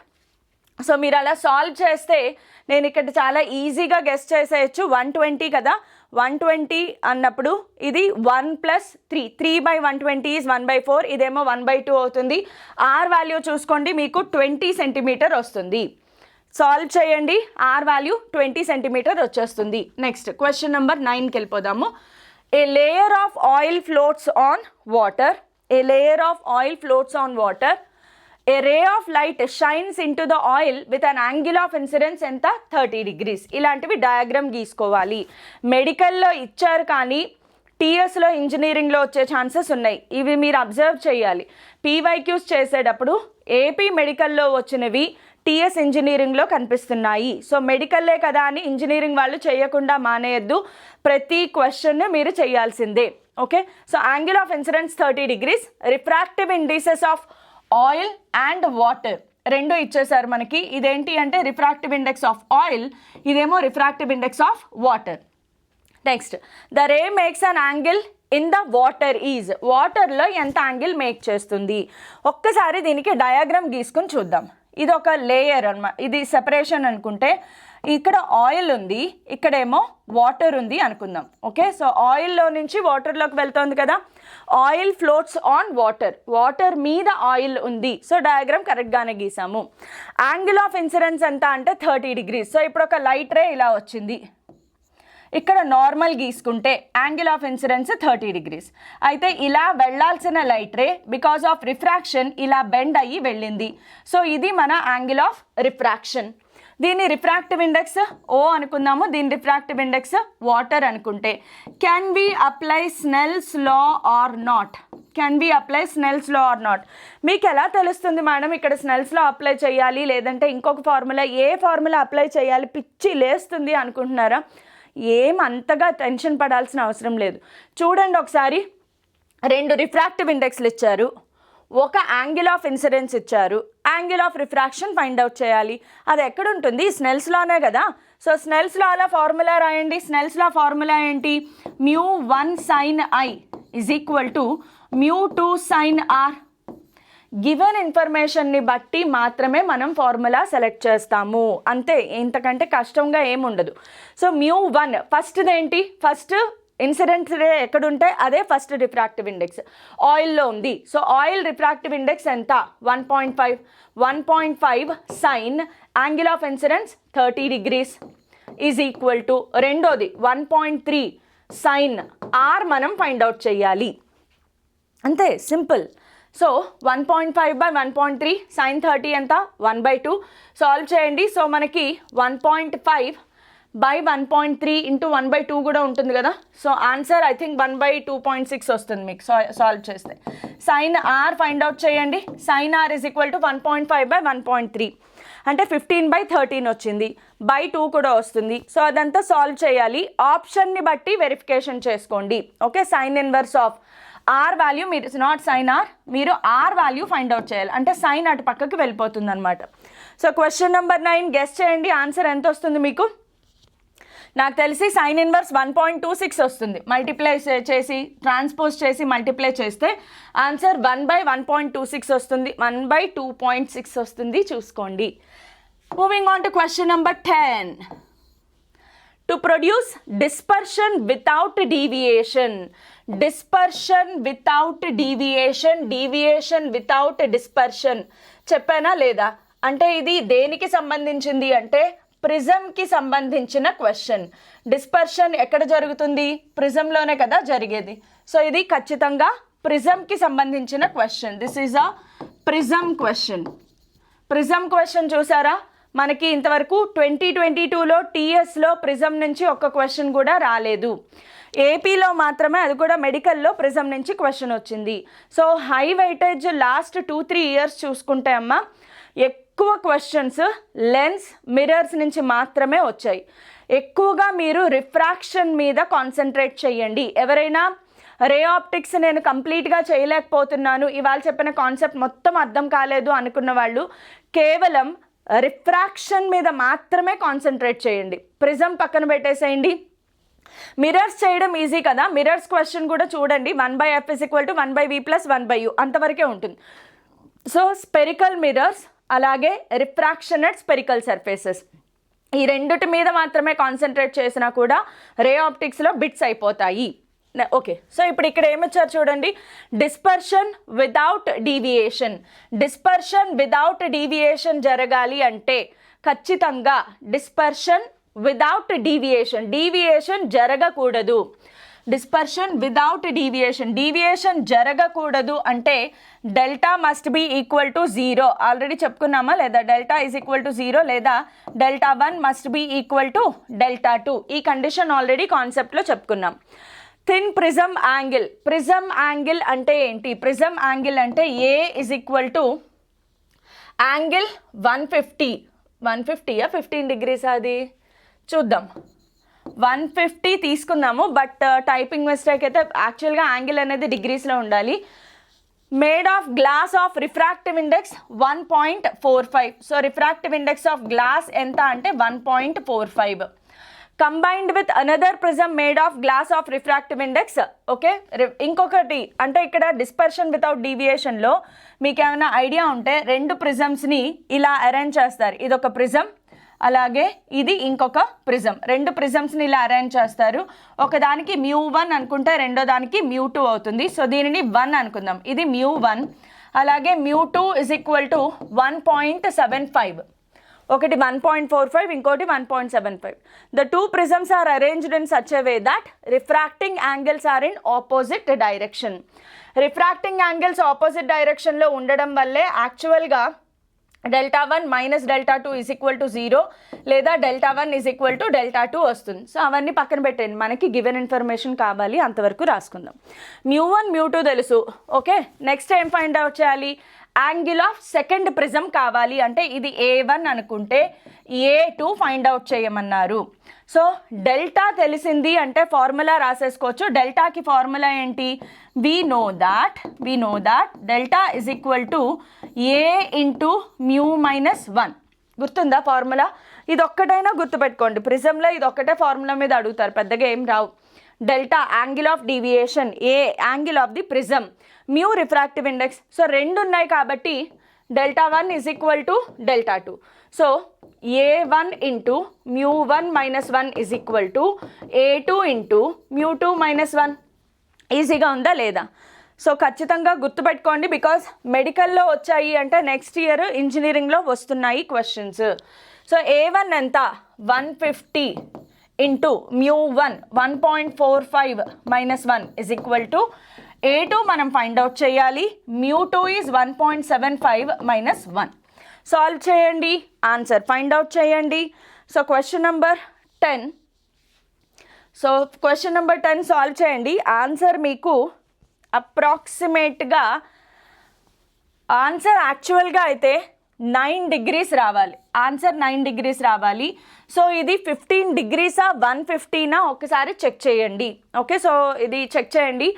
So మీరు అలా సాల్వ్ చేస్తే నేను ఇక్కడ చాలా ఈజీగా గెస్ చేసేయచ్చు. 120 కదా, 120 అన్నప్పుడు ఇది 1 + 3, 3/120 ఈజ్ 1/4, ఇదేమో 1/2 అవుతుంది. ఆర్ వాల్యూ చూసుకోండి, మీకు 20 సెంటీమీటర్ వస్తుంది. సాల్వ్ చేయండి, ఆర్ వాల్యూ 20 సెంటీమీటర్ వచ్చేస్తుంది. నెక్స్ట్ క్వశ్చన్ నెంబర్ 9కి వెళ్ళిపోదాము. A layer of oil floats on water, a layer of oil floats on water, a ray of light shines into the oil with an angle of incidence ఎంత 30 degrees. ఇలాంటివి diagram గీసుకోవాలి. మెడికల్లో ఇచ్చారు కానీ టీఎస్లో ఇంజనీరింగ్లో వచ్చే chances ఉన్నాయి. ఇవి మీరు observe చేయాలి. పీవైక్యూస్ చేసేటప్పుడు ఏపీ మెడికల్లో వచ్చినవి టీఎస్ ఇంజనీరింగ్లో కనిపిస్తున్నాయి. సో మెడికల్లే కదా అని ఇంజనీరింగ్ వాళ్ళు చేయకుండా మానేయద్దు. ప్రతి క్వశ్చన్ మీరు చేయాల్సిందే. Okay, so angle of incidence 30 degrees, refractive indices of oil and water రెండు ఇచ్చేసారు మనకి. ఇదేంటి అంటే రిఫ్రాక్టివ్ ఇండెక్స్ ఆఫ్ ఆయిల్, ఇదేమో refractive index of water. Next the ray makes an angle in the water is, వాటర్లో ఎంత యాంగిల్ మేక్ చేస్తుంది. ఒక్కసారి దీనికి డయాగ్రామ్ గీసుకుని చూద్దాం. ఇది ఒక లేయర్ అన్నమాట, ఇది సెపరేషన్ అనుకుంటే. ఇక్కడ ఆయిల్ ఉంది, ఇక్కడేమో వాటర్ ఉంది అనుకుందాం. ఓకే, సో ఆయిల్లో నుంచి వాటర్లోకి వెళ్తుంది కదా. Oil floats on water, water మీద ఆయిల్ ఉంది. సో డయాగ్రామ్ కరెక్ట్గానే గీసాము. యాంగిల్ ఆఫ్ ఇన్సిడెన్స్ ఎంత అంటే 30 degrees. సో ఇప్పుడు ఒక లైట్ రే ఇలా వచ్చింది, ఇక్కడ నార్మల్ గీసుకుంటే యాంగిల్ ఆఫ్ ఇన్సిడెన్స్ 30 degrees. అయితే ఇలా వెళ్ళాల్సిన light ray because of refraction ఇలా బెండ్ అయ్యి వెళ్ళింది. సో ఇది మన యాంగిల్ ఆఫ్ రిఫ్రాక్షన్. దీన్ని రిఫ్రాక్టివ్ ఇండెక్స్ ఓ అనుకుందాము, దీని రిఫ్రాక్టివ్ ఇండెక్స్ వాటర్ అనుకుంటే. Can we apply Snell's law or not, can we apply Snell's law or not. మీకు ఎలా తెలుస్తుంది మేడం ఇక్కడ స్నెల్స్ లా అప్లై చేయాలి లేదంటే ఇంకొక ఫార్ములా, ఏ ఫార్ములా అప్లై చేయాలి, పిచ్చి లేస్తుంది అనుకుంటున్నారా? ఏం అంతగా టెన్షన్ పడాల్సిన అవసరం లేదు. చూడండి ఒకసారి, 2 రిఫ్రాక్టివ్ ఇండెక్స్లు ఇచ్చారు, ఒక యాంగిల్ ఆఫ్ ఇన్సిడెన్స్ ఇచ్చారు, angle of refraction find out చేయాలి. అది ఎక్కడ ఉంటుంది? స్నెల్స్ లానే కదా. సో స్నెల్స్ లాలో ఫార్ములా రాయండి. స్నెల్స్ లా ఫార్ములా ఏంటి? μ1 sin I is equal to μ2 sin R. Given ఇన్ఫర్మేషన్ని బట్టి మాత్రమే మనం ఫార్ములా సెలెక్ట్ చేస్తాము, అంతే. ఇంతకంటే కష్టంగా ఏముండదు. సో μ1 ఫస్ట్ది ఏంటి? ఫస్ట్ ఇన్సిడెంట్ రే ఎక్కడుంటే అదే ఫస్ట్ రిఫ్రాక్టివ్ ఇండెక్స్. ఆయిల్లో ఉంది, సో ఆయిల్ రిఫ్రాక్టివ్ ఇండెక్స్ ఎంత? 1.5. 1.5 sine angle of incidence 30 degrees is equal to రెండోది 1.3 సైన్ ఆర్ మనం ఫైండ్ అవుట్ చేయాలి, అంతే, సింపుల్. సో 1.5/1.3 సైన్ 30 ఎంత? 1/2. సాల్వ్ చేయండి. సో మనకి 1.5/1.3 ఇంటూ 1/2 కూడా ఉంటుంది కదా. సో ఆన్సర్ ఐ థింక్ 1/2.6 వస్తుంది మీకు సాల్వ్ చేస్తే. సైన్ ఆర్ ఫైండ్ అవుట్ చేయండి. Sine R is equal to 1.5/1.3 అంటే 15/13 వచ్చింది. బై 2 కూడా వస్తుంది. సో అదంతా సాల్వ్ చేయాలి. ఆప్షన్ని బట్టి వెరిఫికేషన్ చేసుకోండి. Okay, sine inverse of R value, మీరు నాట్ సైన్ ఆర్, మీరు ఆర్ వాల్యూ ఫైండ్ అవుట్ చేయాలి. అంటే సైన్ అటు పక్కకి వెళ్ళిపోతుంది అనమాట. సో క్వశ్చన్ నెంబర్ 9 గెస్ చేయండి, ఆన్సర్ ఎంత వస్తుంది మీకు? నాకు తెలిసి సైన్ ఇన్వర్స్ 1.26 వస్తుంది. మల్టిప్లై చేసి ట్రాన్స్పోజ్ చేసి మల్టిప్లై చేస్తే ఆన్సర్ 1/1.26 వస్తుంది, 1/2.6 వస్తుంది, చూసుకోండి. Moving on to question number 10. To produce dispersion without deviation, dispersion without deviation, deviation without dispersion చెప్పానా లేదా? అంటే ఇది దేనికి సంబంధించింది అంటే ప్రిజంకి సంబంధించిన క్వశ్చన్. డిస్పర్షన్ ఎక్కడ జరుగుతుంది? ప్రిజంలోనే కదా జరిగేది. సో ఇది ఖచ్చితంగా ప్రిజంకి సంబంధించిన question. This is a prism question. Prism question చూసారా? మనకి ఇంతవరకు 2022లో టీఎస్లో ప్రిజం నుంచి ఒక్క క్వశ్చన్ కూడా రాలేదు. ఏపీలో మాత్రమే, అది కూడా మెడికల్లో ప్రిజం నుంచి క్వశ్చన్ వచ్చింది. So high weightage last 2-3 years చూసుకుంటే అమ్మ ఎక్కువ క్వశ్చన్స్ లెన్స్ మిర్రర్స్ నుంచి మాత్రమే వచ్చాయి. ఎక్కువగా మీరు రిఫ్రాక్షన్ మీద కాన్సన్ట్రేట్ చేయండి. ఎవరైనా రే ఆప్టిక్స్ నేను కంప్లీట్గా చేయలేకపోతున్నాను, ఇవాళ చెప్పిన కాన్సెప్ట్ మొత్తం అర్థం కాలేదు అనుకున్న వాళ్ళు కేవలం రిఫ్రాక్షన్ మీద మాత్రమే కాన్సన్ట్రేట్ చేయండి. ప్రిజం పక్కన పెట్టేసేయండి. మిర్రర్స్ చేయడం ఈజీ కదా, మిర్రర్స్ క్వశ్చన్ కూడా చూడండి. 1/f = 1/v + 1/u అంతవరకే ఉంటుంది. సో స్పెరికల్ మిర్రర్స్ అలాగే రిఫ్రాక్షన్ అట్ స్పెరికల్ సర్ఫేసెస్, ఈ రెండిటి మీద మాత్రమే కాన్సన్ట్రేట్ చేసినా కూడా రే ఆప్టిక్స్లో బిట్స్ అయిపోతాయి. ఓకే, సో ఇప్పుడు ఇక్కడ ఏమొచ్చారు చూడండి, dispersion without deviation. Dispersion without deviation జరగాలి అంటే ఖచ్చితంగా డిస్పర్షన్ వితౌట్ డీవియేషన్, డీవియేషన్ జరగకూడదు. డిస్పర్షన్ వితౌట్ డీవియేషన్, డీవియేషన్ జరగకూడదు అంటే delta must be equal to 0. Already చెప్పుకున్నామా లేదా? డెల్టా ఈజ్ ఈక్వల్ టు 0 లేదా Δ1 మస్ట్ బి ఈక్వల్ టు Δ2. ఈ కండిషన్ ఆల్రెడీ కాన్సెప్ట్లో చెప్పుకున్నాం. Thin prism angle. Prism angle అంటే ఏంటి? ప్రిజం యాంగిల్ అంటే ఏ is equal to angle 150. 150 15 degrees అది చూద్దాం. 150 తీసుకుందాము, బట్ టైపింగ్ మిస్టేక్ అయితే యాక్చువల్గా యాంగిల్ అనేది డిగ్రీస్లో ఉండాలి. Made of glass of refractive index 1.45. So refractive index of glass ఎంత అంటే 1.45. Combined with another prism made of glass of refractive index. Okay, ఇంకొకటి అంటే ఇక్కడ డిస్పర్షన్ వితౌట్ డీవియేషన్లో మీకు ఏమైనా ఐడియా ఉంటే రెండు ప్రిజమ్స్ని ఇలా అరేంజ్ చేస్తారు. ఇదొక ప్రిజం, అలాగే ఇది ఇంకొక ప్రిజం. రెండు ప్రిజమ్స్ని ఇలా అరేంజ్ చేస్తారు. ఒకదానికి μ1 అనుకుంటే రెండో దానికి μ2 అవుతుంది. సో దీనిని 1 అనుకుందాం. ఇది μ1, అలాగే μ2 ఈజ్ ఈక్వల్ టు 1.75. ఒకటి 1.45, ఇంకోటి 1.75. The two prisms are arranged in such a way that refracting angles are in opposite direction. Refracting angles opposite డైరెక్షన్లో ఉండడం వల్లే యాక్చువల్గా Δ1 మైనస్ Δ2 ఈజ్ ఈక్వల్ టు 0 లేదా Δ1 ఈజ్ ఈక్వల్ టు Δ2 వస్తుంది. సో అవన్నీ పక్కన పెట్టండి, మనకి గివెన్ ఇన్ఫర్మేషన్ కావాలి అంతవరకు రాసుకుందాం. μ1 μ2 తెలుసు. ఓకే, నెక్స్ట్ ఏం ఫైండ్ అవుట్ చేయాలి? యాంగిల్ ఆఫ్ సెకండ్ ప్రిజం కావాలి. అంటే ఇది A1 అనుకుంటే A2 ఫైండ్ అవుట్ చేయమన్నారు. సో డెల్టా తెలిసింది అంటే ఫార్ములా రాసేసుకోవచ్చు. డెల్టాకి ఫార్ములా ఏంటి? we know that delta is equal to A into μ minus 1. గుర్తుందా ఫార్ములా? ఇది ఒక్కటైనా గుర్తుపెట్టుకోండి. ప్రిజంలో ఇది ఒక్కటే ఫార్ములా మీద అడుగుతారు, పెద్దగా ఏం రావు. Delta angle of deviation, A angle of the prism, mu refractive index. So రెండు ఉన్నాయి కాబట్టి Δ1 is equal to Δ2. So A1 into μ1 minus 1 is equal to A2 into μ2 minus 1. ఈజీగా ఉందా లేదా? సో ఖచ్చితంగా గుర్తుపెట్టుకోండి, బికాజ్ మెడికల్లో వచ్చాయి అంటే నెక్స్ట్ ఇయర్ ఇంజనీరింగ్లో వస్తున్నాయి క్వశ్చన్స్. సో A1 ఎంత? 150 into μ1 1.45 minus 1 is equal to A2 మనం ఫైండ్ అవుట్ చేయాలి. μ2 ఈజ్ 1.75 మైనస్ 1. సాల్వ్ చేయండి, ఆన్సర్ ఫైండ్ అవుట్ చేయండి. So question number 10. So question number 10 solve చేయండి. ఆన్సర్ మీకు అప్రాక్సిమేట్గా ఆన్సర్ యాక్చువల్గా అయితే 9 degrees రావాలి. ఆన్సర్ 9 degrees రావాలి. సో ఇది 15 degrees 150 ఒకసారి చెక్ చేయండి. ఓకే, సో ఇది చెక్ చేయండి.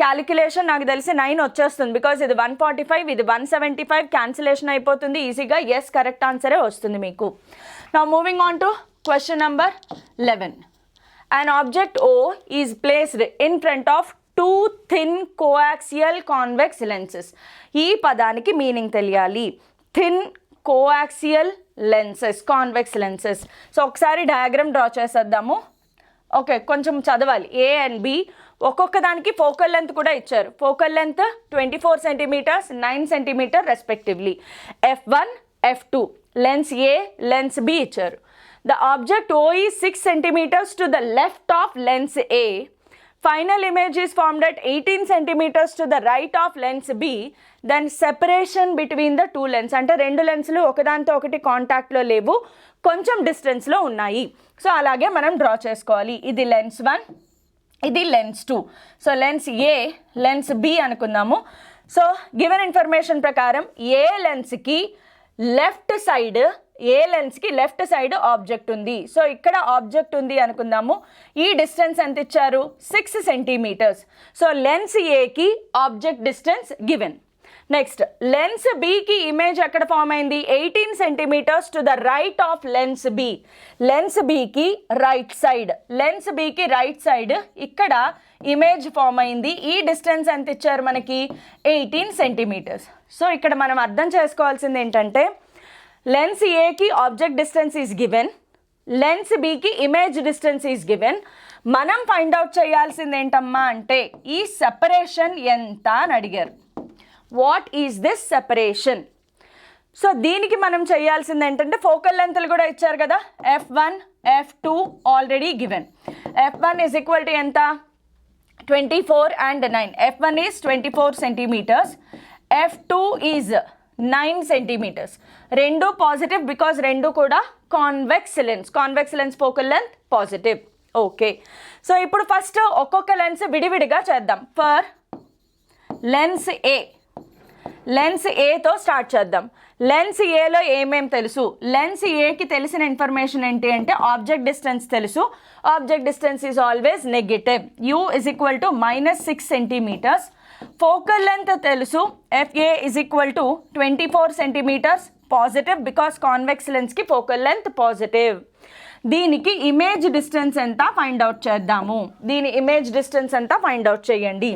క్యాలిక్యులేషన్ నాకు తెలిసి 9 వచ్చేస్తుంది, బికాజ్ ఇది 145, ఇది 175, క్యాన్సిలేషన్ అయిపోతుంది ఈజీగా. ఎస్, కరెక్ట్ ఆన్సరే వస్తుంది మీకు. Now moving on to question number 11. An object O is placed in front of two thin coaxial convex lenses. ఈ పదానికి మీనింగ్ తెలియాలి. Thin coaxial lenses, convex lenses. So ఒకసారి డయాగ్రామ్ డ్రా చేసేద్దాము. Okay, కొంచెం చదవాలి. ఏ and B ఒక్కొక్క దానికి focal length కూడా ఇచ్చారు. Focal length 24 centimeters 9 centimeters respectively. F1 F2 lens A lens B ఇచ్చారు. The object O is 6 centimeters to the left of lens A, Final image is formed at 18 centimeters to the right of lens B. Then separation between the two lens. అంటే రెండు లెన్స్లు ఒకదానితో ఒకటి కాంటాక్ట్లో లేవు, కొంచెం డిస్టెన్స్లో ఉన్నాయి. సో అలాగే మనం డ్రా చేసుకోవాలి. ఇది లెన్స్ 1, ఇది lens 2. So lens A, lens B అనుకుందాము. సో గివెన్ ఇన్ఫర్మేషన్ ప్రకారం ఏ లెన్స్కి లెఫ్ట్ సైడ్, ఏ లెన్స్కి లెఫ్ట్ సైడ్ ఆబ్జెక్ట్ ఉంది. సో ఇక్కడ ఆబ్జెక్ట్ ఉంది అనుకుందాము. ఈ డిస్టెన్స్ ఎంత ఇచ్చారు? 6 సెంటీమీటర్స్. సో లెన్స్ ఏకి object distance given. Next lens బికి ఇమేజ్ ఎక్కడ ఫామ్ అయింది? 18 centimetres to the right of lens B. Lens బికి రైట్ సైడ్, లెన్స్ బికి రైట్ సైడ్ ఇక్కడ ఇమేజ్ ఫామ్ అయింది. ఈ డిస్టెన్స్ ఎంత ఇచ్చారు మనకి? 18 సెంటీమీటర్స్. సో ఇక్కడ మనం అర్థం చేసుకోవాల్సింది ఏంటంటే లెన్స్ ఏకి object distance is given, lens బికి ఇమేజ్ డిస్టెన్స్ ఈజ్ గివెన్. మనం ఫైండ్ అవుట్ చేయాల్సింది ఏంటమ్మా అంటే ఈ సెపరేషన్ ఎంత అని అడిగారు. What is this separation? So దీనికి మనం చేయాల్సింది ఏంటంటే ఫోకల్ లెంత్లు కూడా ఇచ్చారు కదా, F1, F2 already given. F1 is equal to ఎంత? 24 and 9. F1 is 24 centimeters, F2 is 9 centimeters. రెండు పాజిటివ్ బికాజ్ రెండు కూడా convex lens. Convex lens focal length positive. Okay, so ఇప్పుడు ఫస్ట్ ఒక్కొక్క లెన్స్ విడివిడిగా చేద్దాం. ఫర్ లెన్స్ ఏ, లెన్స్ ఏతో start చేద్దాం. లెన్స్ ఏలో ఏమేం తెలుసు? లెన్స్ ఏకి తెలిసిన ఇన్ఫర్మేషన్ ఏంటి అంటే ఆబ్జెక్ట్ డిస్టెన్స్ తెలుసు. Object distance is always negative. U is equal to -6 centimetres. Focal length తెలుసు, FA is equal to 24 centimetres positive because convex లెన్స్కి ఫోకల్ లెంత్ పాజిటివ్. దీనికి ఇమేజ్ డిస్టెన్స్ ఎంత ఫైండ్ అవుట్ చేద్దాము. దీని ఇమేజ్ డిస్టెన్స్ ఎంత find out చేయండి.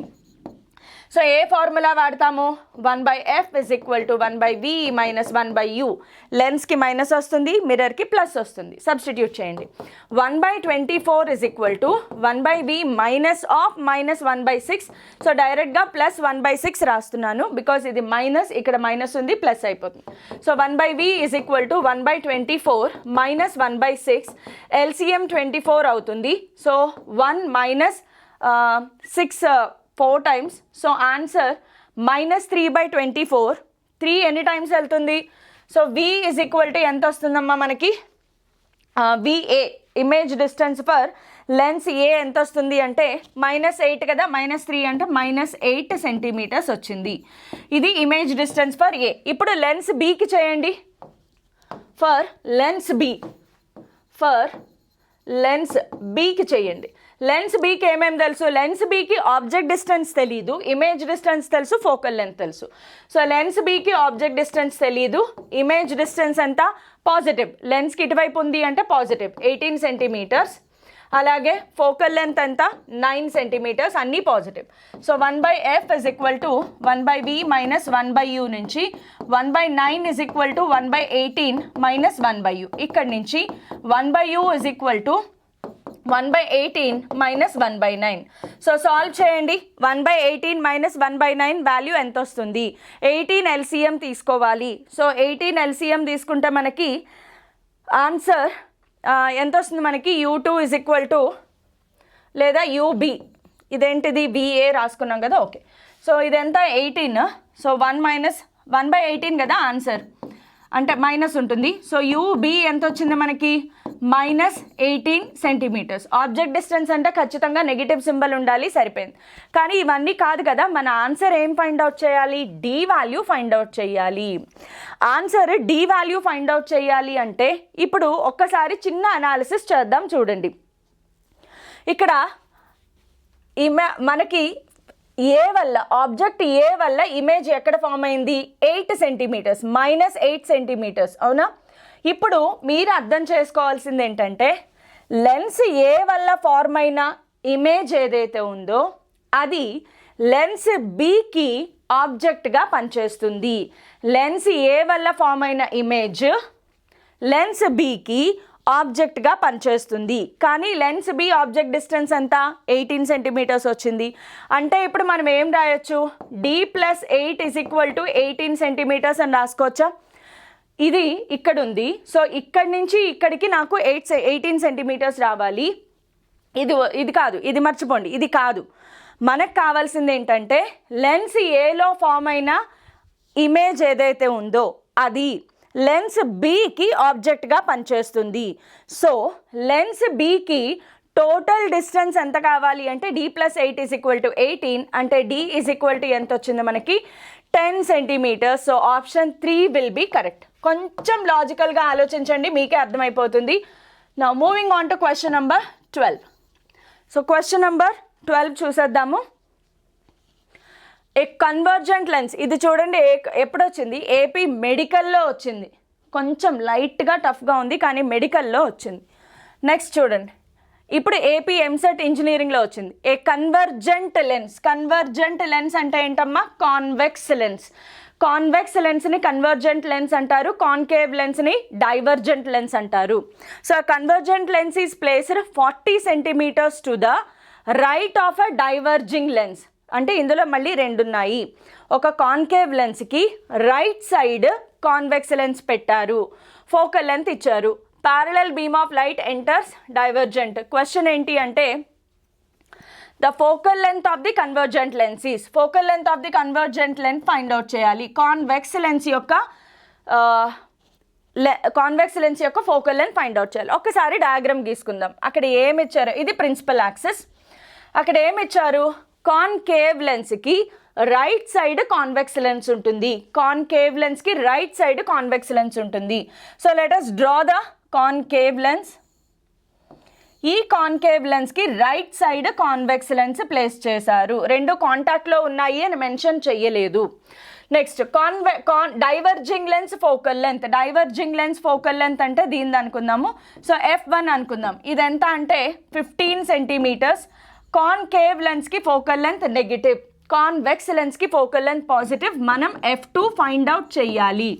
So ఏ formula వాడతాము? 1/f is equal to 1/v minus 1/u. లెన్స్కి మైనస్ వస్తుంది, మిర్రర్కి ప్లస్ వస్తుంది. సబ్స్టిట్యూట్ చేయండి. 1/24 is equal to 1/v minus of -1/6. So డైరెక్ట్గా +1/6 రాస్తున్నాను బికాజ్ ఇది మైనస్, ఇక్కడ మైనస్ ఉంది, ప్లస్ అయిపోతుంది. So 1/v is equal to 1/24 minus 1/6. LCM 24 అవుతుంది. So 1 minus 6 4 times. So answer -3/24. 3 ఎన్ని టైమ్స్ వెళ్తుంది? So V is equal to ఎంత వస్తుందమ్మా మనకి? VA image distance for lens A ఎంత వస్తుంది అంటే -8 కదా, -3 అంటే -8 సెంటీమీటర్స్ వచ్చింది. ఇది ఇమేజ్ డిస్టెన్స్ ఫర్ ఏ. ఇప్పుడు లెన్స్ బికి చేయండి. For lens B, for lens బికి చేయండి. లెన్స్ బికి ఏమేమి తెలుసు? లెన్స్ బికి ఆబ్జెక్ట్ డిస్టెన్స్ తెలీదు, ఇమేజ్ డిస్టెన్స్ తెలుసు, ఫోకల్ లెంత్ తెలుసు. సో లెన్స్ బికి ఆబ్జెక్ట్ డిస్టెన్స్ తెలీదు, ఇమేజ్ డిస్టెన్స్ ఎంత? పాజిటివ్. లెన్స్కి ఇటువైపు ఉంది అంటే పాజిటివ్ 18 సెంటీమీటర్స్. అలాగే ఫోకల్ లెంత్ ఎంత? 9 సెంటీమీటర్స్, అన్నీ positive. So 1/f is equal to 1/v minus 1/u నుంచి 1/9 is equal to 1/18 minus 1/u. ఇక్కడ నుంచి 1/u is equal to 1/18 minus 1/9. So solve చేయండి. 1/18 మైనస్ 1/9 వాల్యూ ఎంత వస్తుంది? 18 LCM తీసుకోవాలి. సో 18 LCM తీసుకుంటే మనకి ఆన్సర్ ఎంత వస్తుంది మనకి? U2 ఇజ్ ఈక్వల్ టు లేదా UB, ఇదేంటిది VA రాసుకున్నాం కదా. ఓకే, సో ఇదెంత? 18. సో 1 మైనస్ 1/18 కదా ఆన్సర్, అంటే మైనస్ ఉంటుంది. సో UB ఎంత వచ్చింది మనకి? -18 సెంటీమీటర్స్. ఆబ్జెక్ట్ డిస్టెన్స్ అంటే ఖచ్చితంగా నెగిటివ్ సింబల్ ఉండాలి, సరిపోయింది. కానీ ఇవన్నీ కాదు కదా, మన ఆన్సర్ ఏం ఫైండ్ అవుట్ చేయాలి? D వాల్యూ ఫైండ్ అవుట్ చేయాలి. Answer D value find out చేయాలి అంటే ఇప్పుడు ఒక్కసారి చిన్న అనాలిసిస్ చేద్దాం. చూడండి, ఇక్కడ మనకి ఏ వల్ల, ఆబ్జెక్ట్ ఏ వల్ల ఇమేజ్ ఎక్కడ ఫామ్ అయింది? 8 సెంటీమీటర్స్, -8 సెంటీమీటర్స్, అవునా? ఇప్పుడు మీరు అర్థం చేసుకోవాల్సింది ఏంటంటే లెన్స్ ఏ వల్ల ఫార్మ్ అయిన ఇమేజ్ ఏదైతే ఉందో అది లెన్స్ బికి ఆబ్జెక్ట్గా పనిచేస్తుంది. లెన్స్ ఏ వల్ల ఫామ్ అయిన ఇమేజ్ లెన్స్ బికి ఆబ్జెక్ట్గా పనిచేస్తుంది. కానీ లెన్స్ బి ఆబ్జెక్ట్ డిస్టెన్స్ ఎంత? 18 సెంటీమీటర్స్ వచ్చింది. అంటే ఇప్పుడు మనం ఏం రాయొచ్చు? D+8 is equal to 18 centimetres అని రాసుకోవచ్చా? ఇది ఇక్కడ ఉంది. సో ఇక్కడి నుంచి ఇక్కడికి నాకు 18 సెంటీమీటర్స్ రావాలి. ఇది కాదు, ఇది మర్చిపోండి, ఇది కాదు. మనకు కావాల్సింది ఏంటంటే లెన్స్ ఏలో ఫామ్ అయిన ఇమేజ్ ఏదైతే ఉందో అది లెన్స్ బికి ఆబ్జెక్ట్గా పనిచేస్తుంది. సో లెన్స్ బికి టోటల్ డిస్టెన్స్ ఎంత కావాలి అంటే d+8 = 18, అంటే d ఎంత వచ్చింది మనకి 10 centimetres. So option 3 will be correct. కొంచెం లాజికల్గా ఆలోచించండి, మీకే అర్థమైపోతుంది. Now moving on to question number 12. So question number 12 చూసేద్దాము. ఏ కన్వర్జెంట్ లెన్స్, ఇది చూడండి ఎప్పుడు వచ్చింది, ఏపీ మెడికల్లో వచ్చింది. కొంచెం లైట్గా టఫ్గా ఉంది కానీ మెడికల్లో వచ్చింది. నెక్స్ట్ చూడండి, ఇప్పుడు ఏపీ ఎంసెట్ ఇంజనీరింగ్లో వచ్చింది. ఏ కన్వర్జెంట్ లెన్స్ అంటే ఏంటమ్మా, కాన్వెక్స్ లెన్స్. కాన్వెక్స్ లెన్స్ని కన్వర్జెంట్ లెన్స్ అంటారు, కాన్కేవ్ లెన్స్ని డైవర్జెంట్ లెన్స్ అంటారు. So convergent lens is placed 40 centimetres to the right of a diverging lens. అంటే ఇందులో మళ్ళీ రెండు ఉన్నాయి. ఒక కాన్కేవ్ లెన్స్కి రైట్ సైడ్ కాన్వెక్స్ లెన్స్ పెట్టారు, ఫోకల్ లెంత్ ఇచ్చారు. Parallel beam of light enters divergent. క్వశ్చన్ ఏంటి అంటే the focal length of the convergent lens is, focal length of the convergent lens find out చేయాలి. కాన్వెక్స్ లెన్స్ యొక్క focal length find out చేయాలి. ఒకసారి diagram గీసుకుందాం. అక్కడ ఏమి ఇచ్చారు, ఇది ప్రిన్సిపల్ యాక్సిస్. అక్కడ ఏమి ఇచ్చారు, కాన్కేవ్ లెన్స్కి రైట్ సైడ్ కాన్వెక్స్ లెన్స్ ఉంటుంది, కాన్కేవ్ లెన్స్కి రైట్ సైడ్ కాన్వెక్స్ లెన్స్ ఉంటుంది. So let us draw the concave lens. ఈ కాన్కేవ్ లెన్స్కి right side convex lens place చేశారు. రెండు కాంటాక్ట్లో ఉన్నాయి అని మెన్షన్ చెయ్యలేదు. Next diverging lens focal length. Diverging lens focal length అంటే దీనిది అనుకుందాము. సో F1 అనుకుందాం. ఇది ఎంత అంటే 15 సెంటీమీటర్స్. కాన్కేవ్ లెన్స్కి ఫోకల్ లెంత్ నెగిటివ్, కాన్వెక్స్ లెన్స్కి ఫోకల్ లెంత్ పాజిటివ్. మనం F2 ఫైండ్ అవుట్ చేయాలి.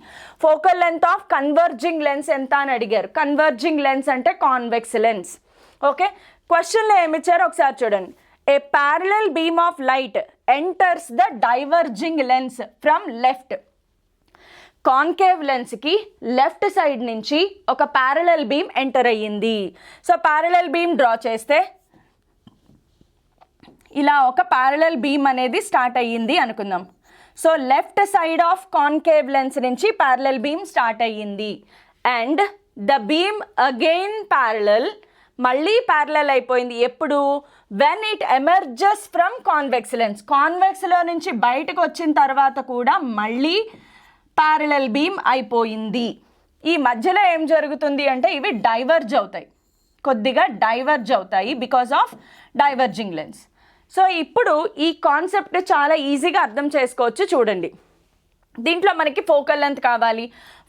Focal length of converging lens ఎంత అని అడిగారు. కన్వర్జింగ్ లెన్స్ అంటే కాన్వెక్స్ లెన్స్. ఓకే, క్వశ్చన్లో ఏమిచ్చారో ఒకసారి చూడండి. A parallel beam of light enters the diverging lens from left. Concave లెన్స్కి లెఫ్ట్ సైడ్ నుంచి ఒక ప్యారలల్ బీమ్ ఎంటర్ అయ్యింది. సో ప్యారలల్ బీమ్ డ్రా చేస్తే ఇలా ఒక ప్యారలల్ బీమ్ అనేది స్టార్ట్ అయ్యింది అనుకుందాం. So left side of concave lens నుంచి ప్యారలల్ బీమ్ స్టార్ట్ అయ్యింది. And the beam again parallel, మళ్ళీ ప్యారలల్ అయిపోయింది. ఎప్పుడు, when it emerges from convex lens. కాన్వెక్స్లో నుంచి బయటకు వచ్చిన తర్వాత కూడా మళ్ళీ ప్యారలల్ బీమ్ అయిపోయింది. ఈ మధ్యలో ఏం జరుగుతుంది అంటే ఇవి డైవర్జ్ అవుతాయి, కొద్దిగా డైవర్జ్ అవుతాయి because of diverging lens. So ఇప్పుడు ఈ కాన్సెప్ట్ చాలా ఈజీగా అర్థం చేసుకోవచ్చు. చూడండి, దీంట్లో మనకి ఫోకల్ లెంత్ కావాలి.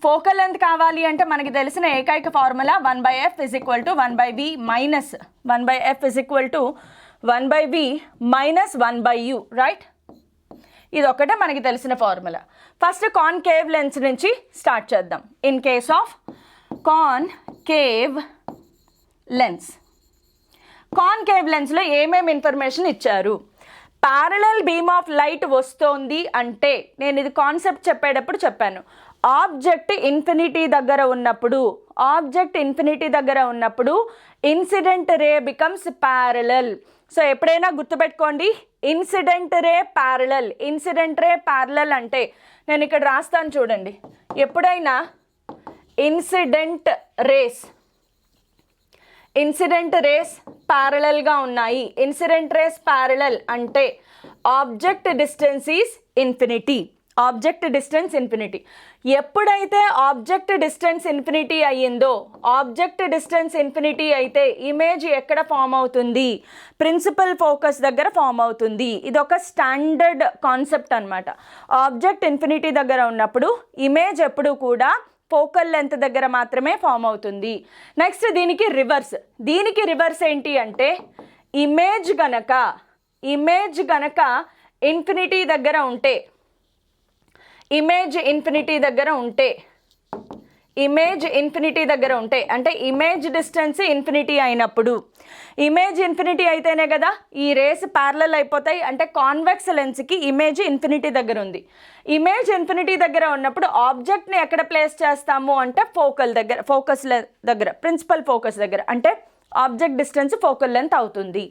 ఫోకల్ లెంత్ కావాలి అంటే మనకి తెలిసిన ఏకైక formula 1/f = 1/v minus 1/f = 1/v minus 1/u, right? ఇది ఒకటే మనకి తెలిసిన ఫార్ములా. ఫస్ట్ కాన్కేవ్ లెన్స్ నుంచి స్టార్ట్ చేద్దాం. In case of concave lens, concave లెన్స్లో ఏమేమి ఇన్ఫర్మేషన్ ఇచ్చారు? ప్యారలల్ బీమ్ ఆఫ్ లైట్ వస్తోంది అంటే, నేను ఇది కాన్సెప్ట్ చెప్పేటప్పుడు చెప్పాను, ఆబ్జెక్ట్ ఇన్ఫినిటీ దగ్గర ఉన్నప్పుడు incident ray becomes parallel. So ఎప్పుడైనా గుర్తుపెట్టుకోండి, ఇన్సిడెంట్ రే ప్యారలల్ అంటే నేను ఇక్కడ రాస్తాను చూడండి. ఎప్పుడైనా ఇన్సిడెంట్ రేస్ ప్యారలల్గా ఉన్నాయి, ఇన్సిడెంట్ రేస్ ప్యారలల్ అంటే ఆబ్జెక్ట్ డిస్టెన్స్ ఈజ్ ఇన్ఫినిటీ. ఎప్పుడైతే ఆబ్జెక్ట్ డిస్టెన్స్ ఇన్ఫినిటీ అయ్యిందో, ఆబ్జెక్ట్ డిస్టెన్స్ ఇన్ఫినిటీ అయితే ఇమేజ్ ఎక్కడ ఫామ్ అవుతుంది? ప్రిన్సిపల్ ఫోకస్ దగ్గర ఫామ్ అవుతుంది. ఇది ఒక స్టాండర్డ్ కాన్సెప్ట్ అనమాట. ఆబ్జెక్ట్ ఇన్ఫినిటీ దగ్గర ఉన్నప్పుడు ఇమేజ్ ఎప్పుడు కూడా ఫోకల్ లెంత్ దగ్గర మాత్రమే ఫామ్ అవుతుంది. నెక్స్ట్ దీనికి రివర్స్ ఏంటి అంటే, ఇమేజ్ గనక ఇన్ఫినిటీ దగ్గర ఉంటే, అంటే ఇమేజ్ డిస్టెన్స్ ఇన్ఫినిటీ అయినప్పుడు, ఇమేజ్ ఇన్ఫినిటీ అయితేనే కదా ఈ రేస్ ప్యారలల్ అయిపోతాయి. అంటే కాన్వెక్స్ లెన్స్కి ఇమేజ్ ఇన్ఫినిటీ దగ్గర ఉంది. ఇమేజ్ ఇన్ఫినిటీ దగ్గర ఉన్నప్పుడు ఆబ్జెక్ట్ని ఎక్కడ ప్లేస్ చేస్తాము అంటే ఫోకస్ దగ్గర, ప్రిన్సిపల్ ఫోకస్ దగ్గర, అంటే ఆబ్జెక్ట్ డిస్టెన్స్ ఫోకల్ లెంత్ అవుతుంది.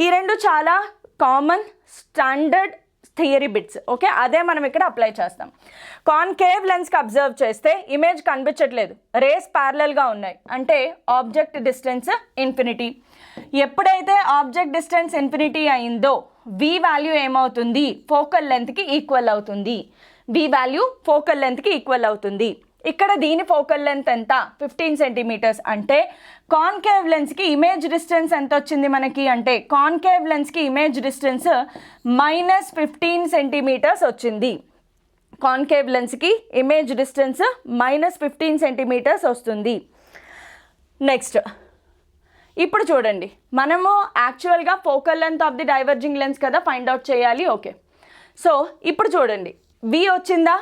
ఈ రెండు చాలా common standard theory bits. Okay, అదే మనం ఇక్కడ అప్లై చేస్తాం. కాన్కేవ్ లెన్స్కి అబ్జర్వ్ చేస్తే ఇమేజ్ కనిపించట్లేదు, రేస్ ప్యారలల్గా ఉన్నాయి, అంటే ఆబ్జెక్ట్ డిస్టెన్స్ ఇన్ఫినిటీ. ఎప్పుడైతే ఆబ్జెక్ట్ డిస్టెన్స్ ఇన్ఫినిటీ అయిందో వి వాల్యూ ఏమవుతుంది, ఫోకల్ లెంత్కి ఈక్వల్ అవుతుంది. వి వాల్యూ ఫోకల్ లెంత్కి ఈక్వల్ అవుతుంది. ఇక్కడ దీని ఫోకల్ లెంత్ ఎంత, 15 సెంటీమీటర్స్. అంటే కాన్కేవ్ లెన్స్కి ఇమేజ్ డిస్టెన్స్ ఎంత వచ్చింది మనకి అంటే కాన్కేవ్ లెన్స్కి ఇమేజ్ డిస్టెన్స్ -15 సెంటీమీటర్స్ వచ్చింది. కాన్కేవ్ లెన్స్కి ఇమేజ్ డిస్టెన్స్ -15 సెంటీమీటర్స్ వస్తుంది. నెక్స్ట్ ఇప్పుడు చూడండి, మనము యాక్చువల్గా focal length of the diverging lens కదా ఫైండ్ అవుట్ చేయాలి. ఓకే, సో ఇప్పుడు చూడండి, వి వచ్చిందా,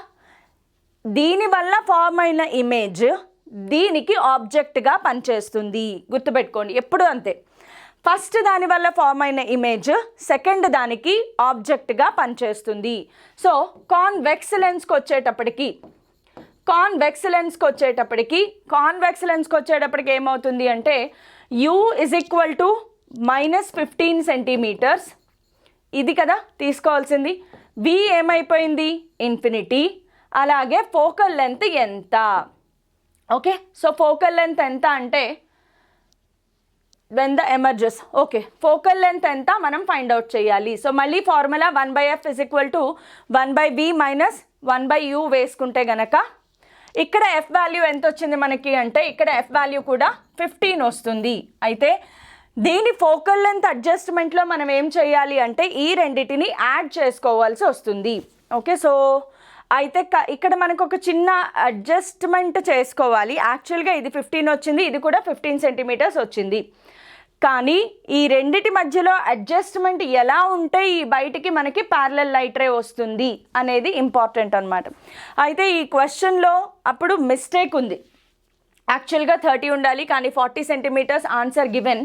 దీనివల్ల ఫార్మ్ అయిన ఇమేజ్ దీనికి ఆబ్జెక్ట్గా పనిచేస్తుంది. గుర్తుపెట్టుకోండి, ఎప్పుడు అంతే. ఫస్ట్ దానివల్ల ఫార్మ్ అయిన ఇమేజ్ సెకండ్ దానికి ఆబ్జెక్ట్గా పనిచేస్తుంది. సో కాన్వెక్స్ లెన్స్కి వచ్చేటప్పటికి ఏమవుతుంది అంటే u = -15 సెంటీమీటర్స్. ఇది కదా తీసుకోవాల్సింది. v ఏమైపోయింది, ఇన్ఫినిటీ. అలాగే ఫోకల్ లెంత్ ఎంత, ఓకే. సో ఫోకల్ లెంత్ ఎంత అంటే when the emerges. Okay, focal length ఎంత మనం ఫైండ్ అవుట్ చేయాలి. సో మళ్ళీ ఫార్ములా 1/f = 1/v - 1/u వేసుకుంటే గనక ఇక్కడ f వాల్యూ ఎంత వచ్చింది మనకి అంటే ఇక్కడ f వాల్యూ కూడా 15 వస్తుంది. అయితే దీని ఫోకల్ లెంత్ అడ్జస్ట్మెంట్లో మనం ఏం చేయాలి అంటే ఈ రెండింటిని యాడ్ చేసుకోవాల్సి వస్తుంది. ఓకే, సో అయితే ఇక్కడ మనకు ఒక చిన్న అడ్జస్ట్మెంట్ చేసుకోవాలి. యాక్చువల్గా ఇది 15 వచ్చింది, ఇది కూడా 15 సెంటీమీటర్స్ వచ్చింది. కానీ ఈ రెండిటి మధ్యలో అడ్జస్ట్మెంట్ ఎలా ఉంటే ఈ బయటికి మనకి ప్యారలల్ లైట్ రే వస్తుంది అనేది ఇంపార్టెంట్ అనమాట. అయితే ఈ క్వశ్చన్లో అప్పుడు మిస్టేక్ ఉంది. యాక్చువల్గా 30 ఉండాలి, కానీ 40 సెంటీమీటర్స్ ఆన్సర్ గివెన్.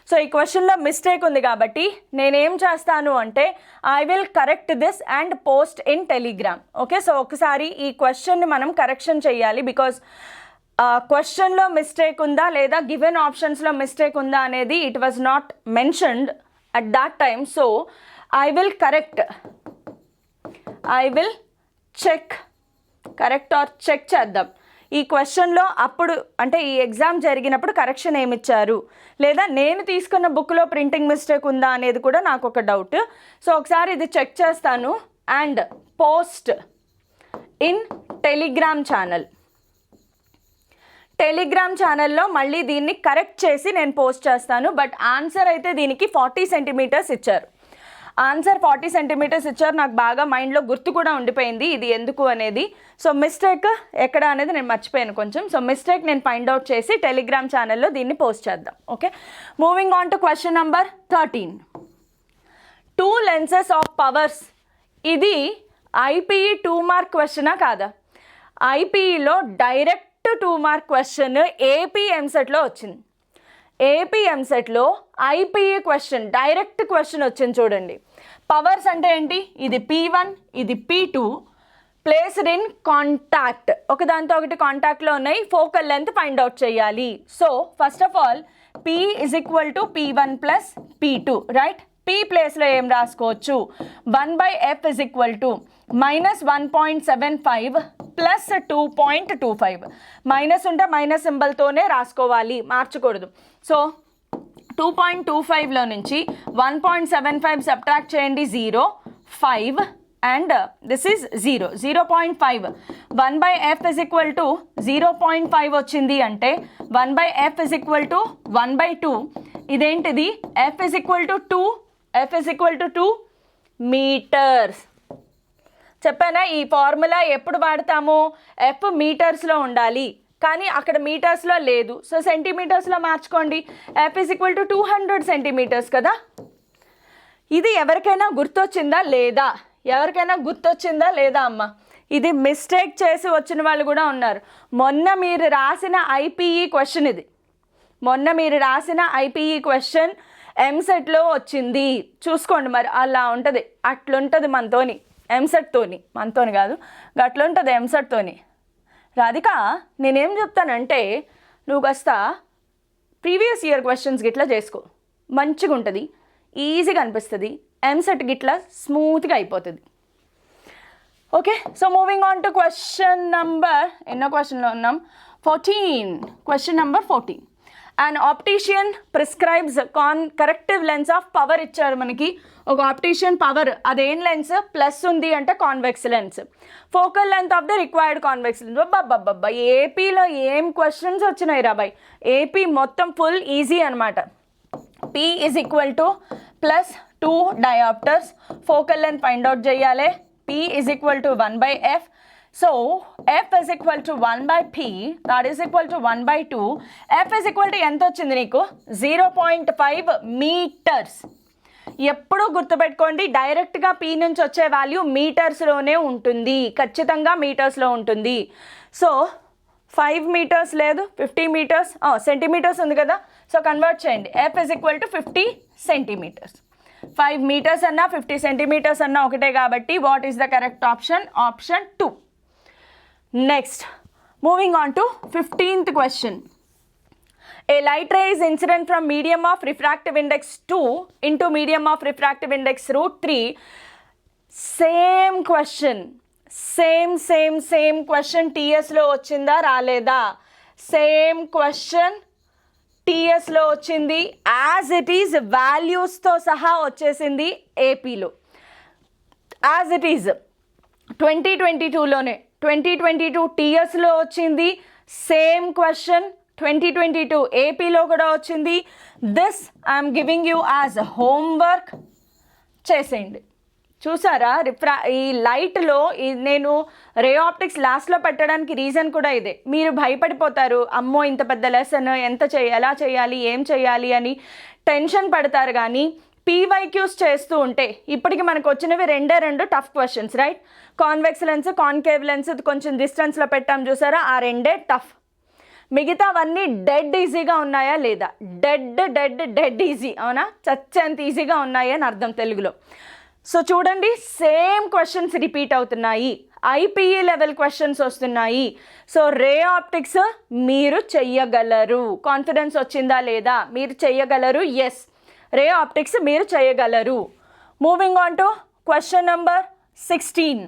సో ఈ క్వశ్చన్లో మిస్టేక్ ఉంది కాబట్టి నేనేం చేస్తాను అంటే I will correct this and post in Telegram. Okay, so ఒకసారి ఈ క్వశ్చన్ని మనం కరెక్షన్ చేయాలి. బికాజ్ క్వశ్చన్లో మిస్టేక్ ఉందా లేదా గివెన్ ఆప్షన్స్లో మిస్టేక్ ఉందా అనేది it was not mentioned at that time. So I will correct or check చేద్దాం. ఈ క్వశ్చన్లో అప్పుడు అంటే ఈ ఎగ్జామ్ జరిగినప్పుడు కరెక్షన్ ఏమిచ్చారు, లేదా నేను తీసుకున్న బుక్లో ప్రింటింగ్ మిస్టేక్ ఉందా అనేది కూడా నాకు ఒక డౌట్. సో ఒకసారి ఇది చెక్ చేస్తాను అండ్ పోస్ట్ ఇన్ టెలిగ్రామ్ ఛానల్లో మళ్ళీ దీన్ని కరెక్ట్ చేసి నేను పోస్ట్ చేస్తాను. బట్ ఆన్సర్ అయితే దీనికి 40 సెంటీమీటర్స్ ఇచ్చారు. ఆన్సర్ 40 సెంటీమీటర్స్ ఇచ్చారు. నాకు బాగా మైండ్లో గుర్తు కూడా ఉండిపోయింది ఇది ఎందుకు అనేది. సో మిస్టేక్ ఎక్కడ అనేది నేను మర్చిపోయాను కొంచెం. సో మిస్టేక్ నేను ఫైండ్ అవుట్ చేసి టెలిగ్రామ్ ఛానల్లో దీన్ని పోస్ట్ చేద్దాం. Okay, moving on to question number 13. 2 lenses of powers. ఇది ఐపీఈ 2 మార్క్ క్వశ్చనా కాదా? ఐపీఈలో డైరెక్ట్ 2 మార్క్ క్వశ్చన్ ఏపీ ఎంసెట్లో వచ్చింది. ఏపీ ఎంసెట్లో ఐపీఈ క్వశ్చన్ డైరెక్ట్ క్వశ్చన్ వచ్చింది చూడండి. పవర్స్ అంటే ఏంటి, ఇది P1 ఇది P2 ప్లేస్డ్ ఇన్ కాంటాక్ట్, ఒకదాంతో ఒకటి కాంటాక్ట్లో ఉన్నాయి. ఫోకల్ లెంత్ ఫైండ్ అవుట్ చేయాలి. So first of all P = P1 + P2, right. P ప్లేస్లో ఏం రాసుకోవచ్చు, 1/f = -1.75 + 2.25. మైనస్ ఉంటే మైనస్ సింబల్తోనే రాసుకోవాలి, మార్చకూడదు. సో 2.25లో నుంచి 1.75 సబ్ట్రాక్ట్ చేయండి, 0, 5 అండ్ దిస్ ఈజ్ 0, 0.5. 1/f = 0.5 వచ్చింది అంటే 1/f = 1/2. ఇదేంటిది, f = 2 మీటర్స్. చెప్పానా ఈ ఫార్ములా ఎప్పుడు వాడతాము, ఎఫ్ మీటర్స్లో ఉండాలి, కానీ అక్కడ మీటర్స్లో లేదు. సో సెంటీమీటర్స్లో మార్చుకోండి. ఎఫ్ = 200 సెంటీమీటర్స్ కదా. ఇది ఎవరికైనా గుర్తొచ్చిందా లేదా అమ్మ? ఇది మిస్టేక్ చేసి వచ్చిన వాళ్ళు కూడా ఉన్నారు. మొన్న మీరు రాసిన ఐపీఈ క్వశ్చన్ ఎంసెట్లో వచ్చింది, చూసుకోండి. మరి అలా ఉంటుంది, అట్లుంటుంది మనతోని, మనతోని కాదు, అట్లుంటుంది ఎంసెట్తోని. రాధిక నేనేం చెప్తానంటే నువ్వు కాస్త ప్రీవియస్ ఇయర్ క్వశ్చన్స్ గిట్లా చేసుకో, మంచిగా ఉంటుంది, ఈజీగా అనిపిస్తుంది, ఎంసెట్ గిట్లా స్మూత్గా అయిపోతుంది. Okay, so moving on to question number, ఎన్నో క్వశ్చన్లో ఉన్నాం, 14. Question number 14. And optician prescribes corrective lens of power ఇచ్చారు మనకి. ఒక ఆప్టీషియన్ పవర్ అదేం లెన్స్ ప్లస్ ఉంది అంటే convex lens. Focal length of the required convex lens. బాబ్బా ఏపీలో ఏం క్వశ్చన్స్ వచ్చినాయి రా బాయ్, ఏపీ మొత్తం ఫుల్ ఈజీ అనమాట. P is equal to plus 2 diopters. Focal length find out చేయాలి. P is equal to 1 by F. So F is equal to 1 by P, that is equal to 1 by 2. F is equal to ఎంత వచ్చింది నీకు? 0.5 meters. ఎప్పుడూ గుర్తుపెట్టుకోండి, డైరెక్ట్గా P నుంచి వచ్చే value మీటర్స్లోనే ఉంటుంది, ఖచ్చితంగా మీటర్స్లో ఉంటుంది. సో 5 meters లేదు, 50 meters, సెంటీమీటర్స్ ఉంది కదా, సో కన్వర్ట్ చేయండి. F is equal to 50 centimeters. 5 meters అన్నా 50 centimeters అన్నా ఒకటే కాబట్టి what is the correct option? Option 2. Next moving on to 15th question. A light ray is incident from medium of refractive index 2 into medium of refractive index √3. Same question, same question టీఎస్లో వచ్చిందా రాలేదా? Same question టీఎస్లో వచ్చింది, as it is వాల్యూస్తో సహా వచ్చేసింది ఏపీలో. As it is 2022లోనే 2022 టీఎస్లో వచ్చింది same question, 2022 ఏపీలో కూడా వచ్చింది. This I'm giving you as homework, చేసేయండి. చూసారా, ఈ లైట్లో నేను రే ఆప్టిక్స్ లాస్ట్లో పెట్టడానికి రీజన్ కూడా ఇదే. మీరు భయపడిపోతారు, అమ్మో ఇంత పెద్ద లెసన్ ఎంత ఎలా చేయాలి, ఏం చేయాలి అని టెన్షన్ పడతారు. కానీ పీవైక్యూస్ చేస్తూ ఉంటే ఇప్పటికి మనకు వచ్చినవి రెండు tough questions, right? Convex lens, concave lens కొంచెం డిస్టెన్స్లో పెట్టాం చూసారా, ఆ రెండే టఫ్. మిగతావన్నీ డెడ్ ఈజీగా ఉన్నాయా లేదా? డెడ్ ఈజీ, అవునా? చచ్చేంత ఈజీగా ఉన్నాయి అని అర్థం తెలుగులో. సో చూడండి, సేమ్ క్వశ్చన్స్ రిపీట్ అవుతున్నాయి, ఐపీఈ లెవెల్ క్వశ్చన్స్ వస్తున్నాయి. సో రే ఆప్టిక్స్ మీరు చెయ్యగలరు. కాన్ఫిడెన్స్ వచ్చిందా లేదా? మీరు చెయ్యగలరు, ఎస్, రే ఆప్టిక్స్ మీరు చేయగలరు. Moving on to question number 16.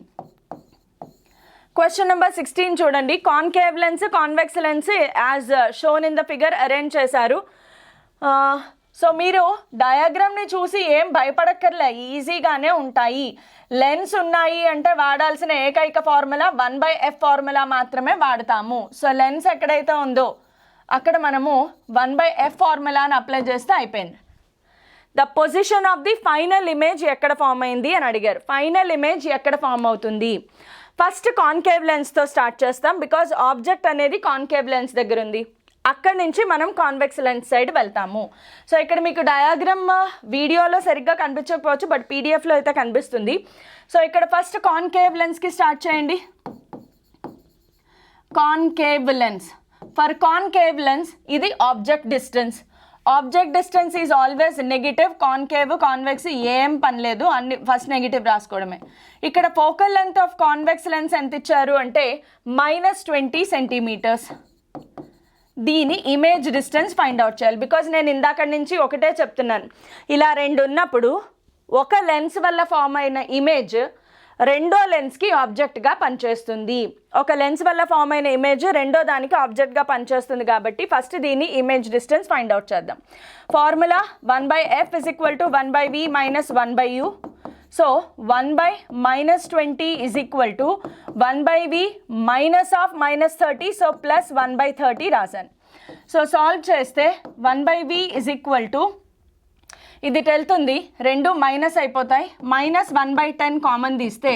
Question number 16 చూడండి. Concave lens, convex lens as shown in the figure arrange చేశారు. సో మీరు డయాగ్రామ్ని చూసి ఏం భయపడక్కర్లే, ఈజీగానే ఉంటాయి. లెన్స్ ఉన్నాయి అంటే వాడాల్సిన ఏకైక ఫార్ములా 1/f ఫార్ములా మాత్రమే వాడతాము. సో లెన్స్ ఎక్కడైతే ఉందో అక్కడ మనము 1/f ఫార్ములాని అప్లై చేస్తే అయిపోయింది. The position of the final image ఎక్కడ ఫామ్ అయింది అని అడిగారు. ఫైనల్ ఇమేజ్ ఎక్కడ ఫామ్ అవుతుంది? ఫస్ట్ కాన్కేవ్ లెన్స్తో స్టార్ట్ చేస్తాం, బికాజ్ ఆబ్జెక్ట్ అనేది కాన్కేవ్ లెన్స్ దగ్గర ఉంది. అక్కడి నుంచి మనం కాన్వెక్స్ లెన్స్ సైడ్ వెళ్తాము. సో ఇక్కడ మీకు డయాగ్రామ్ వీడియోలో సరిగ్గా కనిపించకపోవచ్చు, బట్ పీడిఎఫ్లో అయితే కనిపిస్తుంది. సో ఇక్కడ ఫస్ట్ కాన్కేవ్ లెన్స్కి స్టార్ట్ చేయండి. Concave lens, for concave lens ఇది object distance. Object distance is always negative. Concave, convex ఏం పని లేదు, అన్ని ఫస్ట్ నెగిటివ్ రాసుకోవడమే. ఇక్కడ focal length of convex lens ఎంత ఇచ్చారు అంటే -20 centimeters. దీని ఇమేజ్ డిస్టెన్స్ ఫైండ్ అవుట్ చేయాలి. బికాజ్ నేను ఇందాక నుంచి ఒకటే చెప్తున్నాను, ఇలా రెండు ఉన్నప్పుడు ఒక లెన్స్ వల్ల ఫామ్ అయిన ఇమేజ్ రెండో లెన్స్కి ఆబ్జెక్ట్గా పనిచేస్తుంది. ఒక లెన్స్ వల్ల ఫామ్ అయిన ఇమేజ్ రెండో దానికి ఆబ్జెక్ట్గా పనిచేస్తుంది కాబట్టి ఫస్ట్ దీని ఇమేజ్ డిస్టెన్స్ ఫైండ్ అవుట్ చేద్దాం. Formula 1/f is equal to 1/v minus 1/u. So 1/-20 is equal to 1/v minus of -30, so plus 1/30 రాశాను. సో సాల్వ్ చేస్తే 1/v is equal to, ఇది వెళ్తుంది, రెండు మైనస్ అయిపోతాయి, -1/10 కామన్ తీస్తే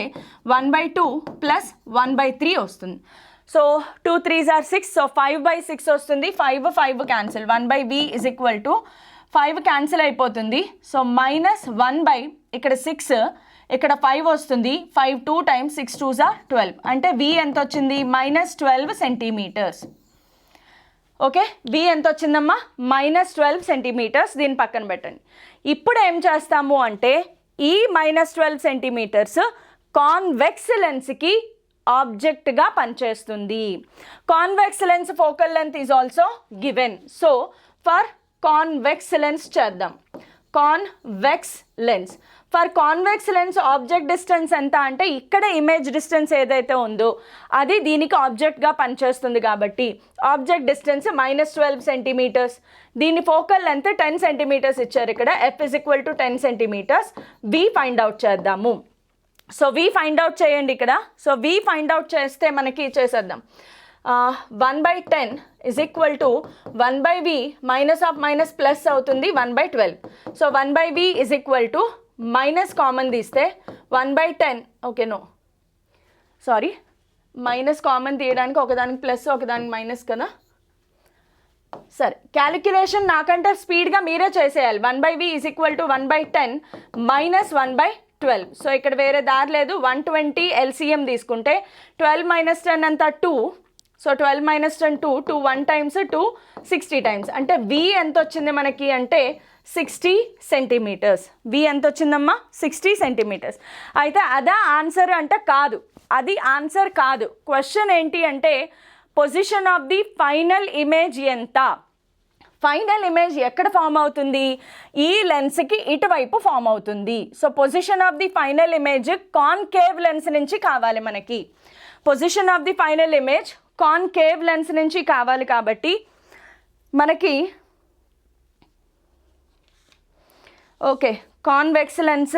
1/2 ప్లస్ 1/3 వస్తుంది. సో 2 3s are 6, సో 5/6 వస్తుంది. 5 cancel, 1/v is equal to 5 cancel అయిపోతుంది. సో -1 ఇక్కడ 6, ఇక్కడ 5 వస్తుంది. 5 2 times 6 2s are 12, అంటే v ఎంత వచ్చింది? -12 centimeters. ఓకే, v ఎంత వచ్చిందమ్మా? -12 centimeters. దీని పక్కన పెట్టండి. ఇప్పుడు ఏం చేస్తాము అంటే ఈ -12 centimeters కాన్వెక్స్ లెన్స్కి ఆబ్జెక్ట్గా పనిచేస్తుంది. Convex lens focal length is also given. So for convex lens చేద్దాం. Convex lens. For convex lens object distance ఎంత అంటే ఇక్కడ ఇమేజ్ డిస్టెన్స్ ఏదైతే ఉందో అది దీనికి ఆబ్జెక్ట్గా పనిచేస్తుంది కాబట్టి ఆబ్జెక్ట్ డిస్టెన్స్ -12 సెంటీమీటర్స్. దీని ఫోకల్ లెంత్ 10 సెంటీమీటర్స్ ఇచ్చారు ఇక్కడ. F = 10 centimetres. V find out చేద్దాము. సో V ఫైండ్ అవుట్ చేయండి ఇక్కడ. సో V ఫైండ్ అవుట్ చేస్తే మనకి చేసేద్దాం. 1/10 = 1/V -of ప్లస్ అవుతుంది 1/12. సో 1/V = మైనస్ కామన్ తీస్తే 1/10. Okay, no sorry, minus common తీయడానికి ఒకదానికి ప్లస్ ఒకదానికి మైనస్ కదా. సరే, క్యాలిక్యులేషన్ నాకంటే స్పీడ్గా మీరే చేసేయాలి. 1/V = 1/10 - 1/12. సో ఇక్కడ వేరే దారి లేదు. 120 LCM తీసుకుంటే 12 - 10 అంతా 2. So 12 - 10 2 1 times 2 60 times. అంటే V ఎంత వచ్చింది మనకి అంటే 60 సెంటీమీటర్స్. V ఎంత వచ్చిందమ్మా? 60 సెంటీమీటర్స్. అయితే అదా ఆన్సర్ అంటే కాదు, అది ఆన్సర్ కాదు. క్వశ్చన్ ఏంటి అంటే position of the final image ఎంత? ఫైనల్ ఇమేజ్ ఎక్కడ ఫామ్ అవుతుంది? ఈ లెన్స్కి ఇటువైపు ఫామ్ అవుతుంది. So position of the final image concave lens నుంచి కావాలి మనకి. Position of the final image concave lens నుంచి కావాలి కాబట్టి మనకి ఓకే కాన్వెక్స్ లెన్స్.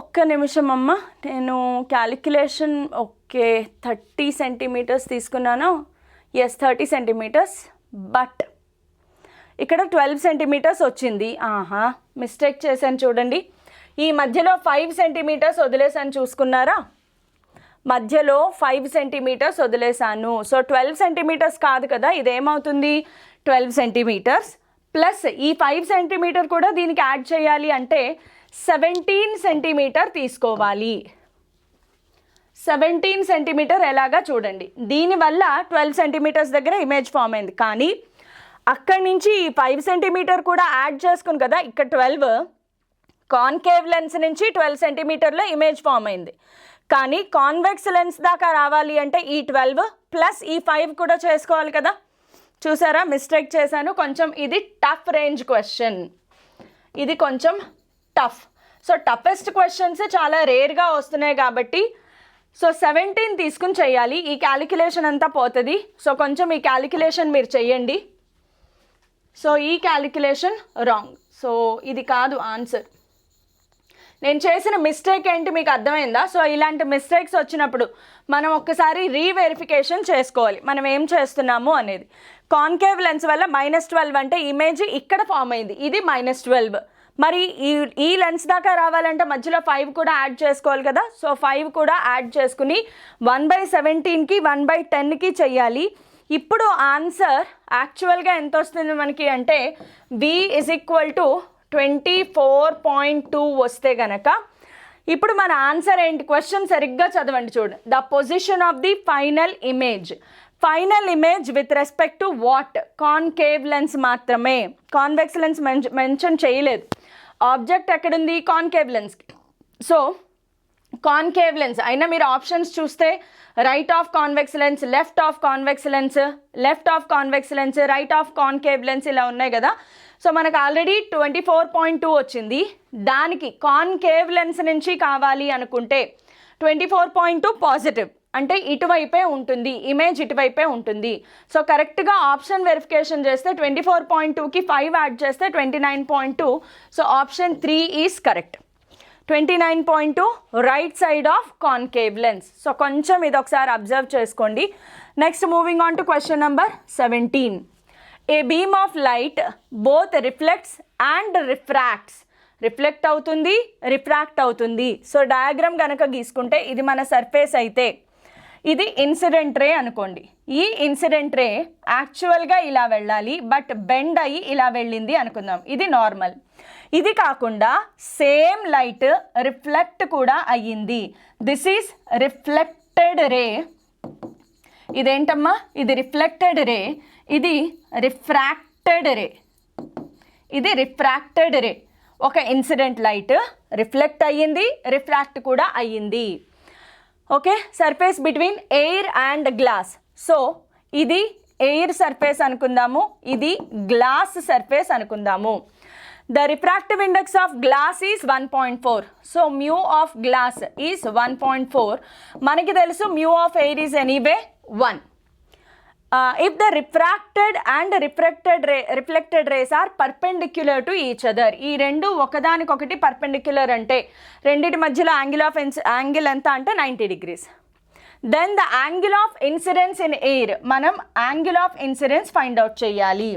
ఒక్క నిమిషం అమ్మ, నేను క్యాలిక్యులేషన్ ఓకే 30 సెంటీమీటర్స్ తీసుకున్నాను. ఎస్ 30 సెంటీమీటర్స్, బట్ ఇక్కడ 12 సెంటీమీటర్స్ వచ్చింది. మిస్టేక్ చేశాను చూడండి. ఈ మధ్యలో 5 సెంటీమీటర్స్ వదిలేసాను, చూసుకున్నారా? మధ్యలో 5 సెంటీమీటర్స్ వదిలేసాను. సో 12 సెంటీమీటర్స్ కాదు కదా, ఇదేమవుతుంది 12 సెంటీమీటర్స్ ప్లస్ ఈ 5 సెంటీమీటర్ కూడా దీనికి యాడ్ చేయాలి అంటే 17 సెంటీమీటర్ తీసుకోవాలి. 17 సెంటీమీటర్ ఎలాగా చూడండి. దీనివల్ల 12 సెంటీమీటర్స్ దగ్గర ఇమేజ్ ఫామ్ అయింది. కానీ అక్కడి నుంచి ఈ 5 సెంటీమీటర్ కూడా యాడ్ చేసుకుని కదా ఇక్కడ 12 కాన్కేవ్ లెన్స్ నుంచి 12 సెంటీమీటర్లో ఇమేజ్ ఫామ్ అయింది. కానీ కాన్వెక్స్ లెన్స్ దాకా రావాలి అంటే ఈ 12 ప్లస్ ఈ 5 కూడా చేసుకోవాలి కదా. చూసారా, మిస్టేక్ చేశాను కొంచెం. ఇది టఫ్ రేంజ్ క్వశ్చన్, ఇది కొంచెం టఫ్. సో టఫెస్ట్ క్వశ్చన్స్ చాలా రేర్గా వస్తున్నాయి కాబట్టి సో 17 తీసుకుని చేయాలి. ఈ క్యాలిక్యులేషన్ అంతా పోతుంది. సో కొంచెం ఈ క్యాలిక్యులేషన్ మీరు చెయ్యండి. సో ఈ క్యాలిక్యులేషన్ రాంగ్. సో ఇది కాదు ఆన్సర్. నేను చేసిన మిస్టేక్ ఏంటి మీకు అర్థమైందా? సో ఇలాంటి మిస్టేక్స్ వచ్చినప్పుడు మనం ఒక్కసారి రీవెరిఫికేషన్ చేసుకోవాలి మనం ఏం చేస్తున్నాము అనేది. కాన్కేవ్ లెన్స్ వల్ల -12 అంటే ఇమేజ్ ఇక్కడ ఫామ్ అయింది, ఇది -12. మరి ఈ లెన్స్ దాకా రావాలంటే మధ్యలో 5 కూడా యాడ్ చేసుకోవాలి కదా. సో 5 కూడా యాడ్ చేసుకుని 1/17కి 1/10కి చెయ్యాలి. ఇప్పుడు ఆన్సర్ యాక్చువల్గా ఎంత వస్తుంది మనకి అంటే V = 24.2 వస్తే గనక ఇప్పుడు మన ఆన్సర్ ఏంటి? క్వశ్చన్ సరిగ్గా చదవండి చూడండి. The position of the final image. Final image with respect to what? Concave lens మాత్రమే, కాన్వెక్స్ లెన్స్ మెన్షన్ చేయలేదు. ఆబ్జెక్ట్ ఎక్కడుంది? కాన్కేవ్ లెన్స్కి. సో కాన్కేవ్ లెన్స్ అయినా మీరు ఆప్షన్స్ చూస్తే right of convex lens, left of convex lens, left of convex lens, right of concave lens ఇలా ఉన్నాయి కదా. సో మనకు ఆల్రెడీ 24.2 వచ్చింది. దానికి కాన్కేవ్ లెన్స్ నుంచి కావాలి అనుకుంటే 24.2 పాజిటివ్ అంటే ఇటువైపే ఉంటుంది, ఇమేజ్ ఇటువైపే ఉంటుంది. సో కరెక్ట్గా ఆప్షన్ వెరిఫికేషన్ చేస్తే 24.2కి 5 యాడ్ చేస్తే 29.2. So option 3 is correct. 29.2 right side of concave lens. So కొంచెం ఇది ఒకసారి అబ్జర్వ్ చేసుకోండి. Next moving on to question number 17. A beam of light both reflects and refracts. Reflect అవుతుంది, refract అవుతుంది. So diagram కనుక గీసుకుంటే ఇది మన సర్ఫేస్ అయితే ఇది ఇన్సిడెంట్ రే అనుకోండి. ఈ ఇన్సిడెంట్ రే యాక్చువల్గా ఇలా వెళ్ళాలి, బట్ బెండ్ అయ్యి ఇలా వెళ్ళింది అనుకుందాం, ఇది నార్మల్. ఇది కాకుండా సేమ్ లైట్ రిఫ్లెక్ట్ కూడా అయ్యింది. This is reflected ray. ఇదేంటమ్మా? ఇది రిఫ్లెక్టెడ్ రే, ఇది రిఫ్రాక్టెడ్ రే, ఇది రిఫ్రాక్టెడ్ రే. ఒక ఇన్సిడెంట్ లైట్ రిఫ్లెక్ట్ అయ్యింది, రిఫ్రాక్ట్ కూడా అయ్యింది. Okay, surface between air and glass. So ఇది ఎయిర్ సర్ఫేస్ అనుకుందాము, ఇది గ్లాస్ సర్ఫేస్ అనుకుందాము. The refractive index of glass is 1.4. So mu of glass is 1.4. మనకి తెలుసు mu of air is anyway 1. If the refracted and reflected rays are perpendicular to each other, ఈ రెండు ఒకదానికొకటి perpendicular అంటే రెండిటి మధ్యలో యాంగిల్ ఎంత అంటే 90 degrees. Then the angle of incidence in air, మనం angle of incidence find out చేయాలి.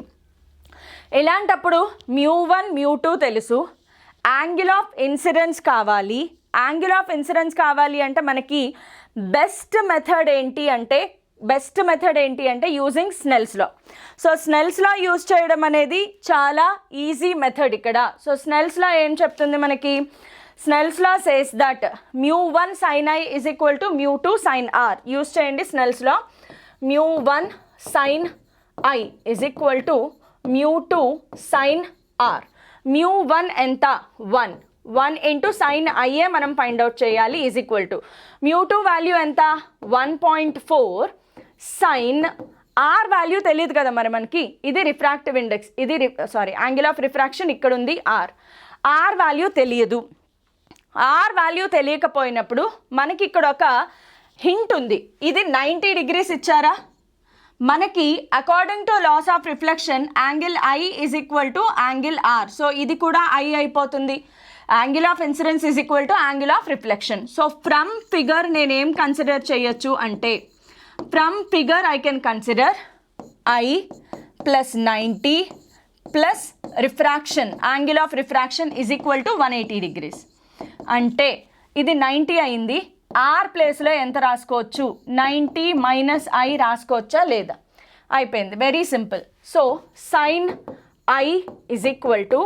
ఇలాంటప్పుడు μ1 μ2 తెలుసు, యాంగిల్ ఆఫ్ ఇన్సిడెన్స్ కావాలి. యాంగిల్ ఆఫ్ ఇన్సిడెన్స్ కావాలి అంటే మనకి బెస్ట్ మెథడ్ ఏంటి అంటే using Snell's law. So Snell's law use చేయడం అనేది చాలా ఈజీ మెథడ్ ఇక్కడ. సో స్నెల్స్ లా ఏం చెప్తుంది మనకి, Snell's law says that μ1 sin I is equal to μ2 sin R. Use చేయండి Snell's law. μ1 sin I is equal to μ2 sin R. μ1 ఎంత 1 into sine IA మనం ఫైండ్ అవుట్ చేయాలి is equal to μ2 value ఎంత 1.4 sign are value తెలియదు కదా మరి మనకి, ఇది రిఫ్రాక్టివ్ ఇండెక్స్, ఇది యాంగిల్ ఆఫ్ రిఫ్రాక్షన్ ఇక్కడ ఉంది ఆర్ వాల్యూ తెలియదు. ఆర్ వాల్యూ తెలియకపోయినప్పుడు మనకి ఇక్కడ ఒక హింట్ ఉంది, ఇది 90 degrees ఇచ్చారా, మనకి according to laws of reflection angle i is equal to angle r. So ఇది కూడా ఐ అయిపోతుంది. Angle of incidence is equal to angle of reflection. So from figure నేనేం కన్సిడర్ చేయొచ్చు అంటే, from figure I can consider i plus 90 plus refraction, angle of refraction is equal to 180 degrees. అంటే ఇది 90 అయింది, are ప్లేస్లో ఎంత రాసుకోవచ్చు 90 మైనస్ ఐ రాసుకోవచ్చా లేదా, అయిపోయింది, very simple. So sine i is equal to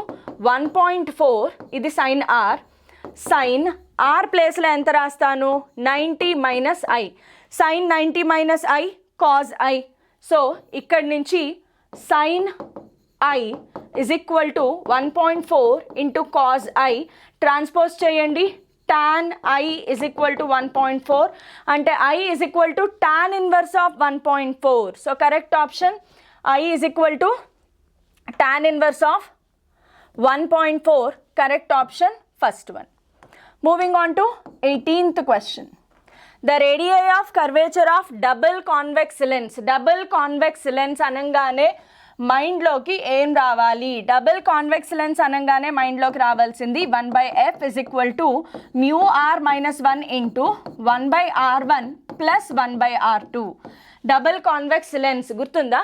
1.4, ఇది సైన్ ఆర్, సైన్ ఆర్ ప్లేస్లో ఎంత రాస్తాను 90 minus i, sine 90 minus i cos i. So ఇక్కడి నుంచి sine i is equal to 1.4 into cos i, transpose చేయండి, tan I is equal to 1.4 అంటే I is equal to tan inverse of 1.4. So correct option I is equal to tan inverse of 1.4, correct option first one. Moving on to 18th question. The radii of curvature of double convex lens. Double convex lens అనగానే మైండ్లోకి ఏం రావాలి, double convex lens అనగానే మైండ్లోకి రావాల్సింది 1/f is equal to μr minus 1 into 1/r1 plus 1/r2. Double convex lens గుర్తుందా,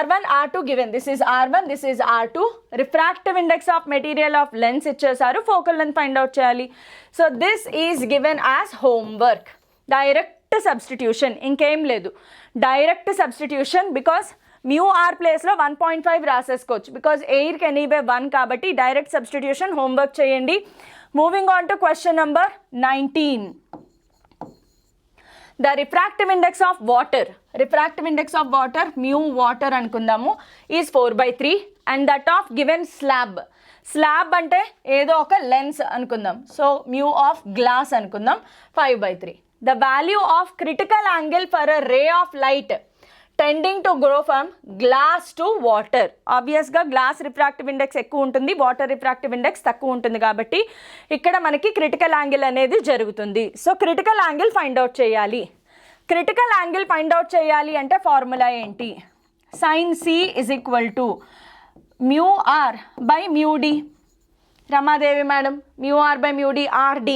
R1 R2 given, this is R1 this is R2, refractive index of material of lens ఇచ్చేసారు, focal length find out చేయాలి. So this is given as homework. Direct substitution, ఇంకేం లేదు, direct substitution. Because μr ప్లేస్లో 1.5 రాసేసుకోవచ్చు, because ఎయిర్కి anyway 1 కాబట్టి direct substitution, homework చేయండి. Moving on to question number 19. The refractive index of water, refractive index of water mu water అనుకుందాము is 4/3 and that of given slab. Slab అంటే ఏదో ఒక lens అనుకుందాం, so mu of glass అనుకుందాం 5/3. The value of critical angle for a ray of light tending to grow from glass to water. ఆబ్వియస్గా glass refractive index ఎక్కువ ఉంటుంది, water refractive index తక్కువ ఉంటుంది, కాబట్టి ఇక్కడ మనకి క్రిటికల్ యాంగిల్ అనేది జరుగుతుంది. So critical angle find out చేయాలి. క్రిటికల్ యాంగిల్ ఫైండ్ అవుట్ చేయాలి అంటే ఫార్ములా ఏంటి, sine C is equal to μr by μd. Ramadevi madam μr by μd rd.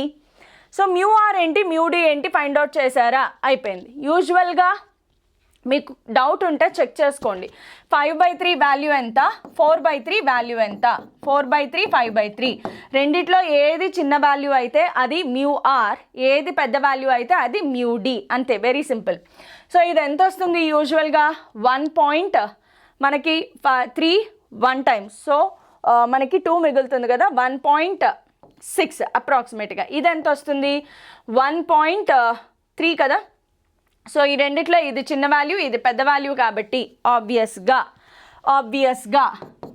So μr ఏంటి μd ఏంటి ఫైండ్ అవుట్ చేశారా, అయిపోయింది. యూజువల్గా మీకు డౌట్ ఉంటే చెక్ చేసుకోండి, 5/3 వాల్యూ ఎంత, 4/3 వాల్యూ ఎంత, 4/3 5/3 రెండిట్లో ఏది చిన్న వాల్యూ అయితే అది μr, ఏది పెద్ద వాల్యూ అయితే అది μd, అంతే, వెరీ సింపుల్. సో ఇది ఎంత వస్తుంది యూజువల్గా 1. మనకి 3 1 టైమ్స్, సో మనకి 2 మిగులుతుంది కదా, 1.6 అప్రాక్సిమేట్గా. ఇది ఎంత వస్తుంది 1.3 కదా. సో ఈ రెండిట్లో ఇది చిన్న వాల్యూ ఇది పెద్ద వాల్యూ కాబట్టి ఆబ్వియస్గా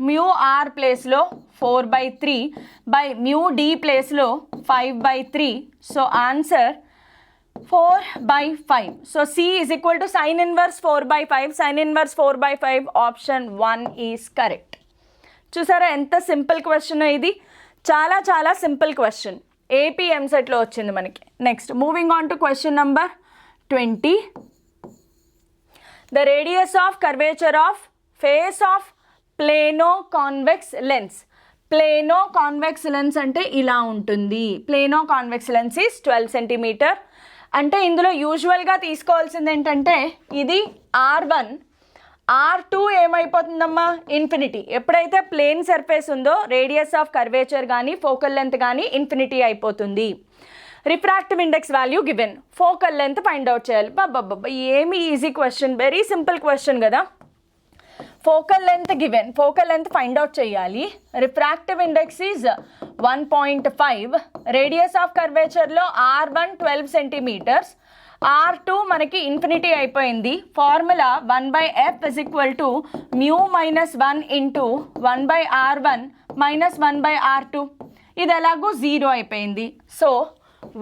μr ప్లేస్లో 4/3 బై μd ప్లేస్లో 5/3. So answer 4/5. So C is equal to sin inverse 4/5. Sin inverse 4/5 option 1 is correct. చూసారా ఎంత సింపుల్ క్వశ్చన్ ఇది, చాలా చాలా సింపుల్ క్వశ్చన్, ఏపీ ఎంసెట్లో వచ్చింది మనకి. Next moving on to question number 20. The radius of curvature of face of plano convex lens. Plano convex lens అంటే ఇలా ఉంటుంది. Plano convex lens is 12 centimetre. అంటే ఇందులో యూజువల్గా తీసుకోవాల్సింది ఏంటంటే ఇది R1, R2 ఏమైపోతుందమ్మా ఇన్ఫినిటీ. ఎప్పుడైతే ప్లేన్ సర్ఫేస్ ఉందో రేడియస్ ఆఫ్ కర్వేచర్ కానీ ఫోకల్ లెంత్ కానీ ఇన్ఫినిటీ అయిపోతుంది. Refractive index value given, focal length find out చేయాలి. బాబా ఏమి easy question, very simple question కదా. Focal length given, focal length find out చేయాలి. Refractive index is 1.5. Radius of కర్వేచర్లో R1 12 centimeters, R2 మనకి infinity అయిపోయింది. Formula 1/f is equal to mu minus 1 into 1/r1 minus 1/r2. ఇది ఎలాగో 0 అయిపోయింది. So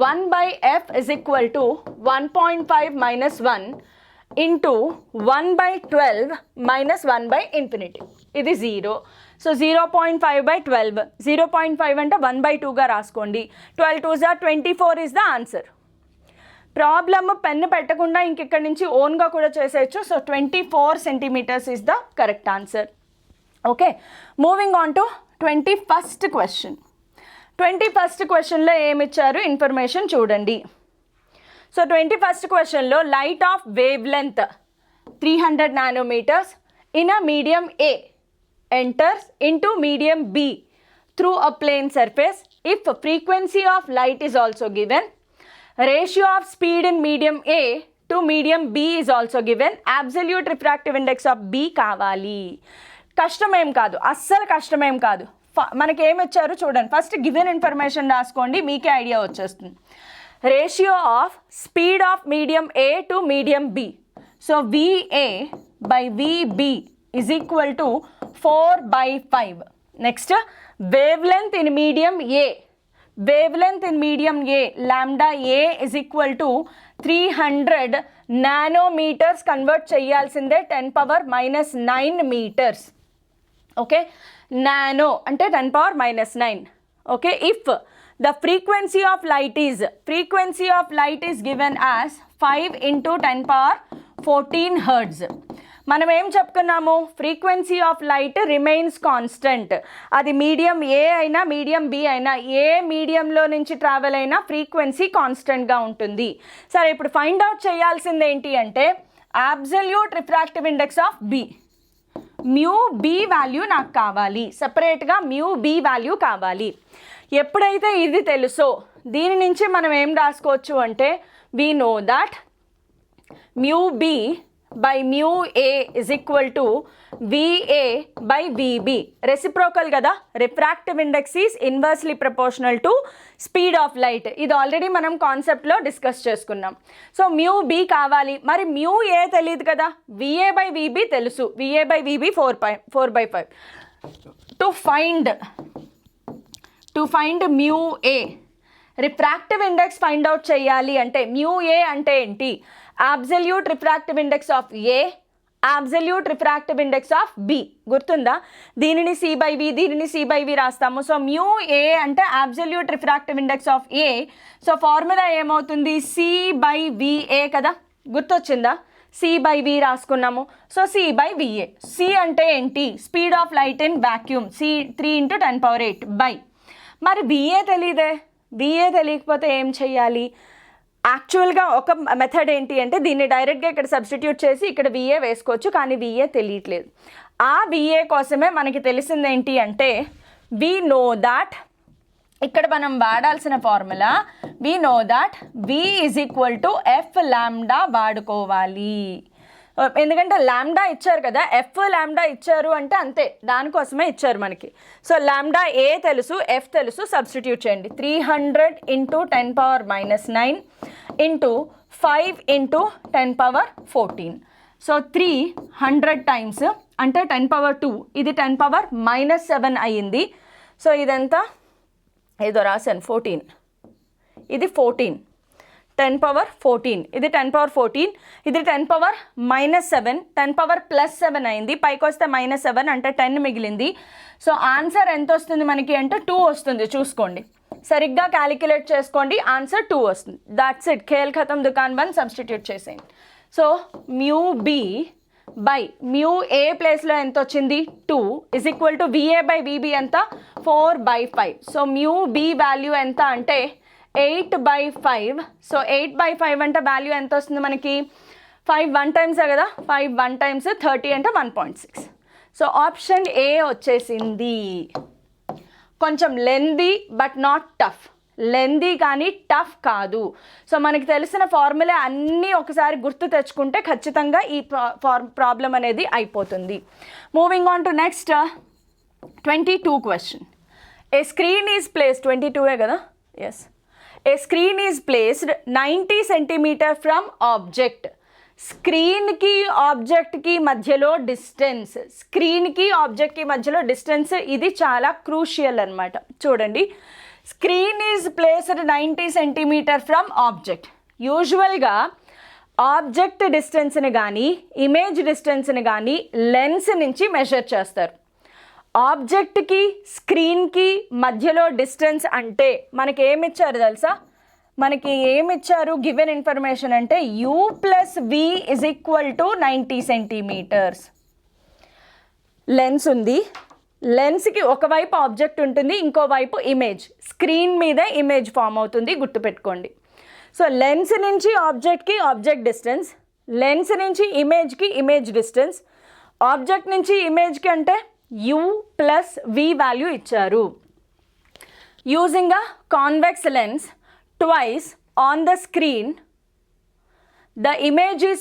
1/f is equal to 1.5 minus 1 into 1/12 minus 1/infinity. ఇది 0. So 0.5/12. 0.5 అంటే 1/2గా రాసుకోండి. 12 2s are 24 is the answer. Problem pen పెట్టకుండా ఇంకెక్కడి నుంచి ఓన్గా కూడా చేసేయచ్చు. So 24 centimetres is the correct answer. Okay, moving on to 21st question. 21st క్వశ్చన్లో ఏమిచ్చారు ఇన్ఫర్మేషన్ చూడండి. సో 21st క్వశ్చన్లో light of wavelength 300 nanometres in a medium A enters into medium B through a plane surface if frequency of light is also given. Ratio of speed in medium A to medium B is also given. Absolute refractive index of B కావాలి. కష్టమేం కాదు, అస్సలు కష్టమేం కాదు. మనకి ఏమి ఇచ్చారు చూడండి. ఫస్ట్ గివెన్ ఇన్ఫర్మేషన్ రాసుకోండి, మీకే ఐడియా వచ్చేస్తుంది. Ratio of speed of medium A to medium B. So VA by VB is equal to 4/5. Next, wavelength in medium A. Wavelength in medium A, lambda A is equal to 300 nanometers. Convert చేయాల్సిందే 10⁻⁻9 meters. Okay, nano అంటే 10⁻�9. Okay, if the frequency of light is given as 5 into 10⁻14 hertz. మనం ఏం చెప్పుకున్నాము, frequency of light remains constant. అది medium ఏ అయినా medium B అయినా ఏ మీడియంలో నుంచి ట్రావెల్ అయినా ఫ్రీక్వెన్సీ కాన్స్టెంట్గా ఉంటుంది. సరే, ఇప్పుడు ఫైండ్ అవుట్ చేయాల్సింది ఏంటి అంటే absolute refractive index of B. Mu B value నాకు కావాలి, సపరేట్గా మ్యూ బి వాల్యూ కావాలి. ఎప్పుడైతే ఇది తెలుసో దీని నుంచి మనం ఏం రాసుకోవచ్చు అంటే we know that mu B by mu A is equal to VA by VB. Reciprocal కదా, refractive index is inversely proportional to speed of light. ఇది ఆల్రెడీ మనం కాన్సెప్ట్లో డిస్కస్ చేసుకున్నాం. సో mu B కావాలి, మరి mu A తెలియదు కదా, VA by VB తెలుసు. VA by VB 4/5. To find mu A, refractive index find out చేయాలి అంటే mu A అంటే ఏంటి, absolute refractive index of A, absolute refractive index of B. గుర్తుందా, దీనిని C/V, దీనిని C/V రాస్తాము. సో మ్యూ ఏ అంటే absolute refractive index of A. So formula ఏమవుతుంది, C/VA కదా, గుర్తొచ్చిందా, C/V రాసుకున్నాము. So C/VA. C అంటే ఏంటి, speed of light in vacuum, C 3 × 10⁸ by. మరి VA తెలీదే, VA తెలియకపోతే ఏం చేయాలి, యాక్చువల్గా ఒక మెథడ్ ఏంటి అంటే దీన్ని డైరెక్ట్గా ఇక్కడ సబ్స్టిట్యూట్ చేసి ఇక్కడ VA వేసుకోవచ్చు, కానీ VA తెలియట్లేదు. ఆ VA కోసమే మనకి తెలిసింది ఏంటి అంటే వి నో దాట్, ఇక్కడ మనం వాడాల్సిన formula we know that V is equal to F lambda వాడుకోవాలి. ఎందుకంటే లాంబ్డా ఇచ్చారు కదా, F లాంబ్డా ఇచ్చారు అంటే అంతే, దానికోసమే ఇచ్చారు మనకి. సో లాంబ్డా ఏ తెలుసు, F తెలుసు, సబ్స్టిట్యూట్ చేయండి. 300 × 10⁻⁻9 ఇంటూ 5 × 10⁻14. సో 300 టైమ్స్ అంటే 10⁻2, ఇది 10⁻−7 అయ్యింది. సో ఇదంతా ఏదో రాశాను 14, ఇది 14. 10^14, ఇది 10^14, ఇది 10^-7, 10^+7 అయింది, పైకి వస్తే -7 అంటే 10 మిగిలింది. సో ఆన్సర్ ఎంత వస్తుంది మనకి అంటే 2 వస్తుంది. చూసుకోండి, సరిగ్గా క్యాలిక్యులేట్ చేసుకోండి, ఆన్సర్ 2 వస్తుంది. దాట్స్ ఇట్, ఖేల్ ఖతం దుకాన్ బంద్, సబ్స్టిట్యూట్ చేసేయండి. So mu B by mu A ప్లేస్లో ఎంత వచ్చింది 2 = VA/VB ఎంత 4/5. సో మ్యూ బి వాల్యూ ఎంత అంటే 8/5. సో 8/5 అంటే వాల్యూ ఎంత వస్తుంది మనకి 5 1 టైమ్సే కదా, 5 1 టైమ్స్ 30 అంటే 1.6. సో ఆప్షన్ ఏ వచ్చేసింది. కొంచెం lengthy but not tough, lengthy కానీ టఫ్ కాదు. సో మనకి తెలిసిన ఫార్ములా అన్నీ ఒకసారి గుర్తు తెచ్చుకుంటే ఖచ్చితంగా ఈ ప్రాబ్లం అనేది అయిపోతుంది. Moving on to next 22 question. A screen is placed 22 కదా, yes. A screen is placed 90 centimetre from object. స్క్రీన్కి ఆబ్జెక్ట్కి మధ్యలో డిస్టెన్స్, స్క్రీన్కి ఆబ్జెక్ట్కి మధ్యలో డిస్టెన్స్ ఇది చాలా క్రూషియల్ అనమాట. చూడండి, screen is placed 90 centimetre from object. యూజువల్గా ఆబ్జెక్ట్ డిస్టెన్స్ని కానీ ఇమేజ్ డిస్టెన్స్ని కానీ లెన్స్ నుంచి మెజర్ చేస్తారు. ఆబ్జెక్ట్కి స్క్రీన్కి మధ్యలో డిస్టెన్స్ అంటే మనకి ఏమిచ్చారు తెలుసా, మనకి ఏమిచ్చారు గివెన్ ఇన్ఫర్మేషన్ అంటే U+V = 90 సెంటీమీటర్స్. లెన్స్ ఉంది, లెన్స్కి ఒకవైపు ఆబ్జెక్ట్ ఉంటుంది, ఇంకోవైపు ఇమేజ్, స్క్రీన్ మీద ఇమేజ్ ఫామ్ అవుతుంది, గుర్తుపెట్టుకోండి. సో లెన్స్ నుంచి ఆబ్జెక్ట్కి ఆబ్జెక్ట్ డిస్టెన్స్, లెన్స్ నుంచి ఇమేజ్కి ఇమేజ్ డిస్టెన్స్, ఆబ్జెక్ట్ నుంచి ఇమేజ్కి అంటే U+V వాల్యూ ఇచ్చారు. Using a convex lens twice on the screen, the image is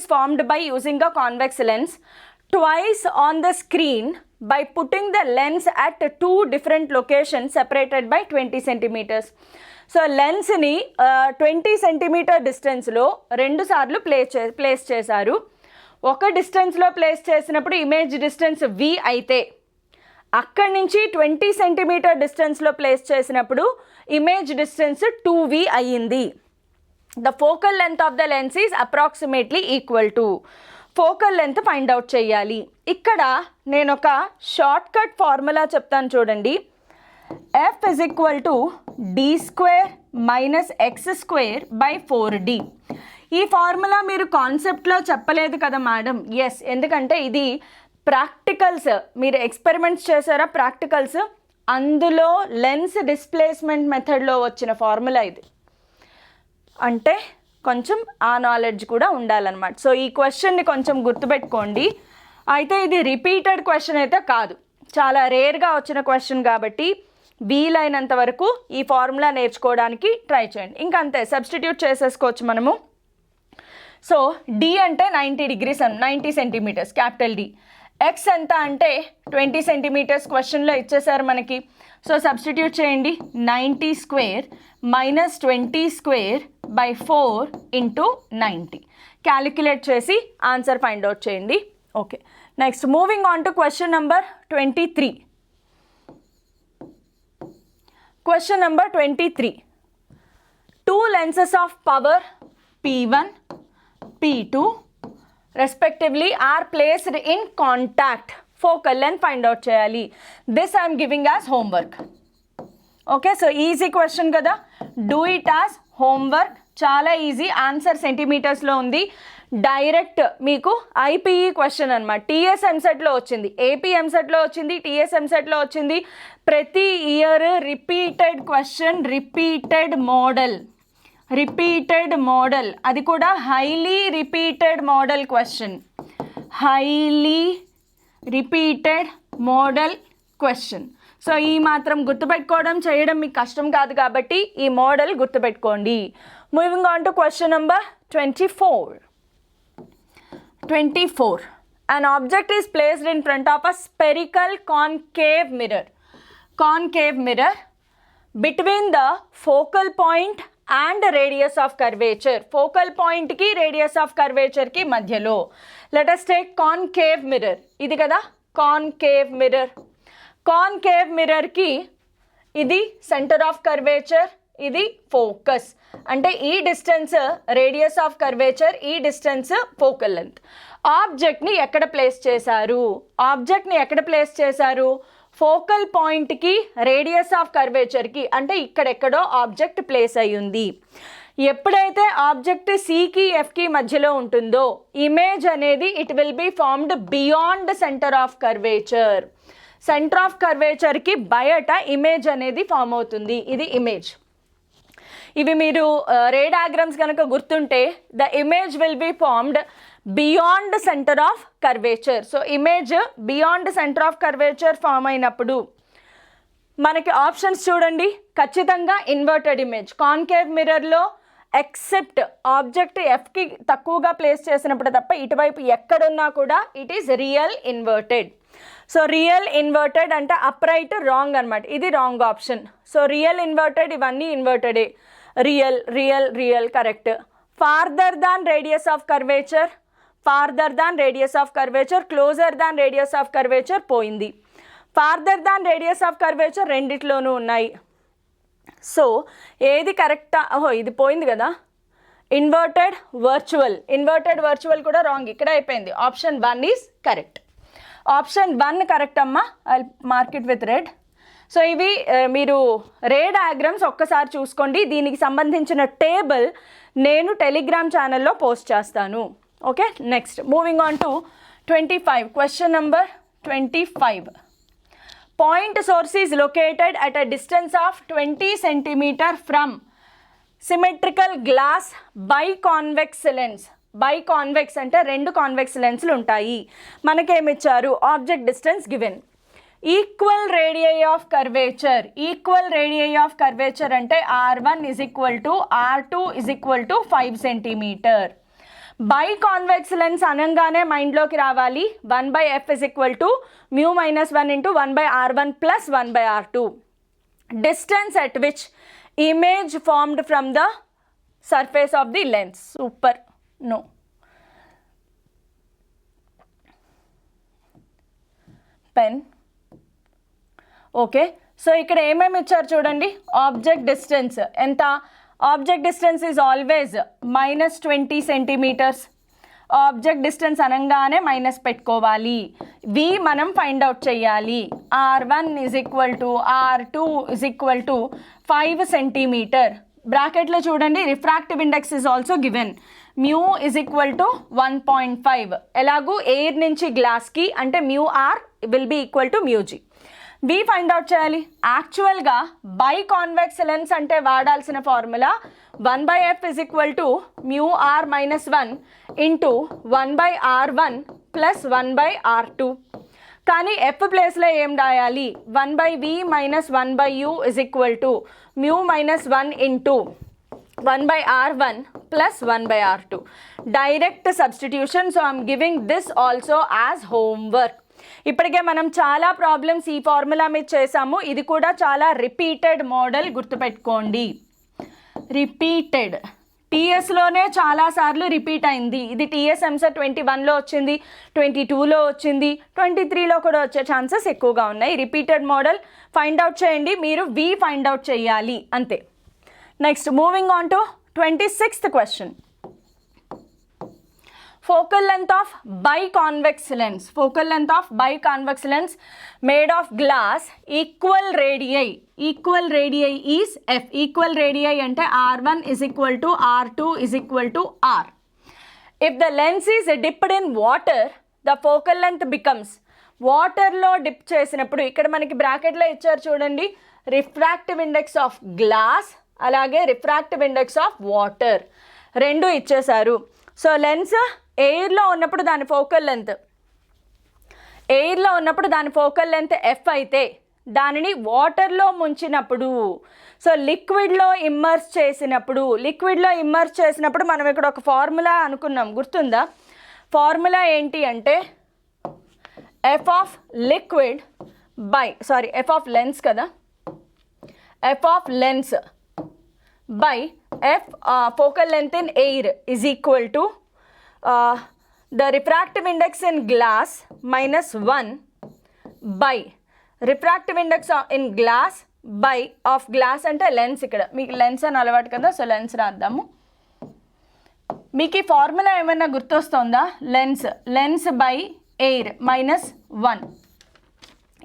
formed by using a convex lens twice on the screen by putting the lens at 2 different locations separated by 20 centimeters. So లెన్స్ని 20 centimeter డిస్టెన్స్లో 2 సార్లు place చేశారు. ఒక డిస్టెన్స్లో place చేసినప్పుడు image distance V అయితే, అక్కడి నుంచి 20 సెంటీమీటర్ డిస్టెన్స్లో ప్లేస్ చేసినప్పుడు ఇమేజ్ డిస్టెన్స్ 2V అయ్యింది. The focal length of the lens is approximately equal to, focal length find out చేయాలి. ఇక్కడ నేను ఒక షార్ట్ కట్ ఫార్ములా చెప్తాను చూడండి. F = D² - X² / 4D. ఈ ఫార్ములా మీరు కాన్సెప్ట్లో చెప్పలేదు కదా మేడం. ఎస్, ఎందుకంటే ఇది ప్రాక్టికల్స్, మీరు ఎక్స్పెరిమెంట్స్ చేశారా ప్రాక్టికల్స్, అందులో లెన్స్ డిస్ప్లేస్మెంట్ మెథడ్లో వచ్చిన ఫార్ములా ఇది. అంటే కొంచెం ఆ నాలెడ్జ్ కూడా ఉండాలన్నమాట. సో ఈ క్వశ్చన్ని కొంచెం గుర్తుపెట్టుకోండి. అయితే ఇది రిపీటెడ్ క్వశ్చన్ అయితే కాదు, చాలా రేర్గా వచ్చిన క్వశ్చన్ కాబట్టి వీలైనంత వరకు ఈ ఫార్ములా నేర్చుకోవడానికి ట్రై చేయండి. ఇంకా అంతే, సబ్స్టిట్యూట్ చేసేసుకోవచ్చు మనము. సో D అంటే 90 degrees, 90 centimetres, capital D. X ఎంత అంటే 20 సెంటీమీటర్స్ క్వశ్చన్లో ఇచ్చేసారు మనకి. సో సబ్స్టిట్యూట్ చేయండి, 90² - 20² / 4 × 90. క్యాలిక్యులేట్ చేసి ఆన్సర్ ఫైండ్ అవుట్ చేయండి. Okay, next moving on to question number 23. Question number 23. 2 lenses of power P1, P2 respectively are placed in contact. Focal length find out cheyali. This I am giving as homework. Okay, so easy question kada, do it as homework. Chala easy, answer centimeters lo undi. Direct మీకు IPE question అనమాట. TS ఎంసెట్లో వచ్చింది, AP ఎంసెట్లో వచ్చింది, TS ఎంసెట్లో వచ్చింది. ప్రతి year repeated question, repeated model, అది కూడా highly repeated model question, highly repeated model question. So ఈ మాత్రం గుర్తుపెట్టుకోవడం చేయడం మీకు కష్టం కాదు కాబట్టి ఈ మోడల్ గుర్తుపెట్టుకోండి. Moving on to question number 24. An object is placed in front of a spherical concave mirror between the focal point and radius of curvature. Focal point ki radius of curvature ki madhyalo. Let us take concave mirror. Idi kada concave mirror ki idi center of curvature, ఇది focus. అంటే ఈ distance radius of curvature, ఈ distance focal length. ఆబ్జెక్ట్ని ఎక్కడ place చేశారు? ఆబ్జెక్ట్ని ఎక్కడ place చేశారు? Focal పాయింట్కి radius of కర్వేచర్కి, అంటే ఇక్కడెక్కడో ఆబ్జెక్ట్ ప్లేస్ అయ్యింది. ఎప్పుడైతే ఆబ్జెక్ట్ సికి ఎఫ్కి మధ్యలో ఉంటుందో ఇమేజ్ అనేది it will be formed beyond center of curvature. Center of కర్వేచర్కి బయట ఇమేజ్ అనేది ఫామ్ అవుతుంది. ఇది ఇమేజ్. ఇవి మీరు రే డయాగ్రామ్స్ కనుక గుర్తుంటే the image will be formed beyond center of curvature. So image beyond center of curvature form అయినప్పుడు మనకి ఆప్షన్స్ చూడండి. ఖచ్చితంగా ఇన్వర్టెడ్ ఇమేజ్. కాన్కేవ్ మిర్రర్లో ఎక్సెప్ట్ ఆబ్జెక్ట్ ఎఫ్కి తక్కువగా ప్లేస్ చేసినప్పుడు తప్ప ఇటువైపు ఎక్కడున్నా కూడా it is real inverted. So real inverted అంటే అప్రైట్ రాంగ్ అనమాట. ఇది wrong option. So real inverted, ఇవన్నీ ఇన్వర్టెడే. Real real real correct. Farther than radius of curvature, farther than radius of curvature, closer than radius of curvature పోయింది. Farther than radius of curvature రెండిట్లోనూ ఉన్నాయి. So ఏది కరెక్టా? ఓహో ఇది పోయింది కదా. ఇన్వర్టెడ్ వర్చువల్, ఇన్వర్టెడ్ వర్చువల్ కూడా రాంగ్. ఇక్కడ అయిపోయింది. Option 1 is correct. Option 1 correct అమ్మా. I mark it with red. So ఇవి మీరు రే డయాగ్రామ్స్ ఒక్కసారి చూసుకోండి. దీనికి సంబంధించిన టేబుల్ నేను టెలిగ్రామ్ ఛానల్లో పోస్ట్ చేస్తాను. Okay, next moving on to 25. Question number 25. Point source is located at a distance of 20 cm from symmetrical glass biconvex lens. Biconvex అంటే రెండు కాన్వెక్స్ లెన్స్లు ఉంటాయి. మనకేమిచ్చారు? Object distance given. Equal radii of curvature. Equal radii of curvature అంటే R1 is equal to R2 is equal to 5 cm. By convex lens అనగానే మైండ్లోకి రావాలి 1/f is equal to mu minus 1 into 1/r1 plus 1/r2. Distance at which image formed from the surface of the lens. Super. No. Pen. Okay, so ఇక్కడ ఏమేమి ఇచ్చారు చూడండి. Object distance ఎంత? Object distance is always -20 centimetres. Object distance అనగానే minus పెట్టుకోవాలి. V మనం find out చేయాలి. R1 is equal to R2 is equal to 5 centimetre. బ్రాకెట్లో చూడండి refractive index is also given. Mu is equal to 1.5. ఎలాగూ air నుంచి గ్లాస్కి అంటే mu r will be equal to mu g. We find out చేయాలి. యాక్చువల్గా by convex lens అంటే వాడాల్సిన formula 1/f is equal to mu r minus 1 into 1/r1 plus 1/r2. కానీ f ప్లేస్లో ఏం రాయాలి? 1/v minus 1/u is equal to mu minus 1 into 1/r1 plus 1/r2. Direct substitution. So I'm giving this also as homework. ఇప్పటికే మనం చాలా problems ఈ formula మీద చేసాము. ఇది కూడా చాలా రిపీటెడ్ మోడల్, గుర్తుపెట్టుకోండి. రిపీటెడ్ టీఎస్లోనే చాలాసార్లు రిపీట్ అయింది. ఇది టీఎస్ ఎంసెట్ 21లో వచ్చింది, 22లో వచ్చింది, 23లో కూడా వచ్చే ఛాన్సెస్ ఎక్కువగా ఉన్నాయి. రిపీటెడ్ మోడల్ ఫైండ్ అవుట్ చేయండి. మీరు వి ఫైండ్ అవుట్ చేయాలి అంతే. Next moving on to 26th question. Focal length of biconvex lens. Focal length of biconvex lens made of glass equal radii. Equal radii is f. Equal radii ante R1 is equal to R2 is equal to R. If the lens is dipped in water, the focal length becomes. వాటర్లో dip చేసినప్పుడు ఇక్కడ మనకి బ్రాకెట్లో ఇచ్చారు చూడండి, refractive index of glass అలాగే refractive index of water రెండు ఇచ్చేశారు. సో లెన్స్ ఎయిర్లో ఉన్నప్పుడు దాని ఫోకల్ లెంత్ ఎఫ్ అయితే దానిని వాటర్లో ముంచినప్పుడు, సో లిక్విడ్లో ఇమ్మర్స్ చేసినప్పుడు మనం ఇక్కడ ఒక ఫార్ములా అనుకున్నాం, గుర్తుందా? ఫార్ములా ఏంటి అంటే F of liquid by F of lens కదా, F of lens by F focal length in air is equal to the refractive index in glass minus 1 by refractive index in glass by of glass అంటే lens, ఇక్కడ మీకు lens అని అలవాటు కదా, so lens రాద్దాము. మీకు ఈ formula ఏమైనా గుర్తొస్తుందా? Lens by air -1,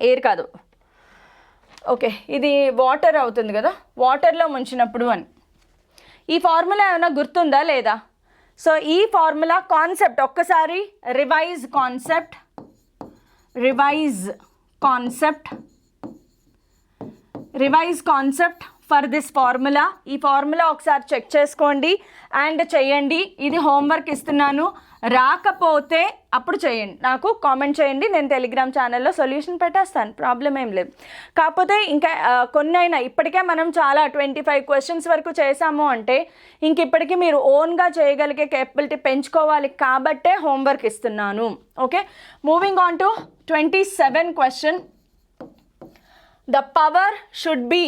air కాదు, ఓకే, ఇది వాటర్ అవుతుంది కదా, వాటర్లో ముంచినప్పుడు అని. ఈ ఫార్ములా ఏమైనా గుర్తుందా లేదా? సో ఈ ఫార్ములా కాన్సెప్ట్ ఒక్కసారి revise concept for this formula. ఈ ఫార్ములా ఒకసారి చెక్ చేసుకోండి అండ్ చేయండి. ఇది హోంవర్క్ ఇస్తున్నాను, రాకపోతే అప్పుడు చేయండి, నాకు కామెంట్ చేయండి, నేను టెలిగ్రామ్ ఛానల్లో సొల్యూషన్ పెట్టేస్తాను, ప్రాబ్లం ఏం లేదు. కాకపోతే ఇంకా కొన్ని అయినా, ఇప్పటికే మనం చాలా 25 క్వశ్చన్స్ వరకు చేసాము అంటే ఇంక ఇప్పటికీ మీరు ఓన్గా చేయగలిగే కేపబిలిటీ పెంచుకోవాలి కాబట్టే హోంవర్క్ ఇస్తున్నాను. Okay, moving on to 27 question. The power should be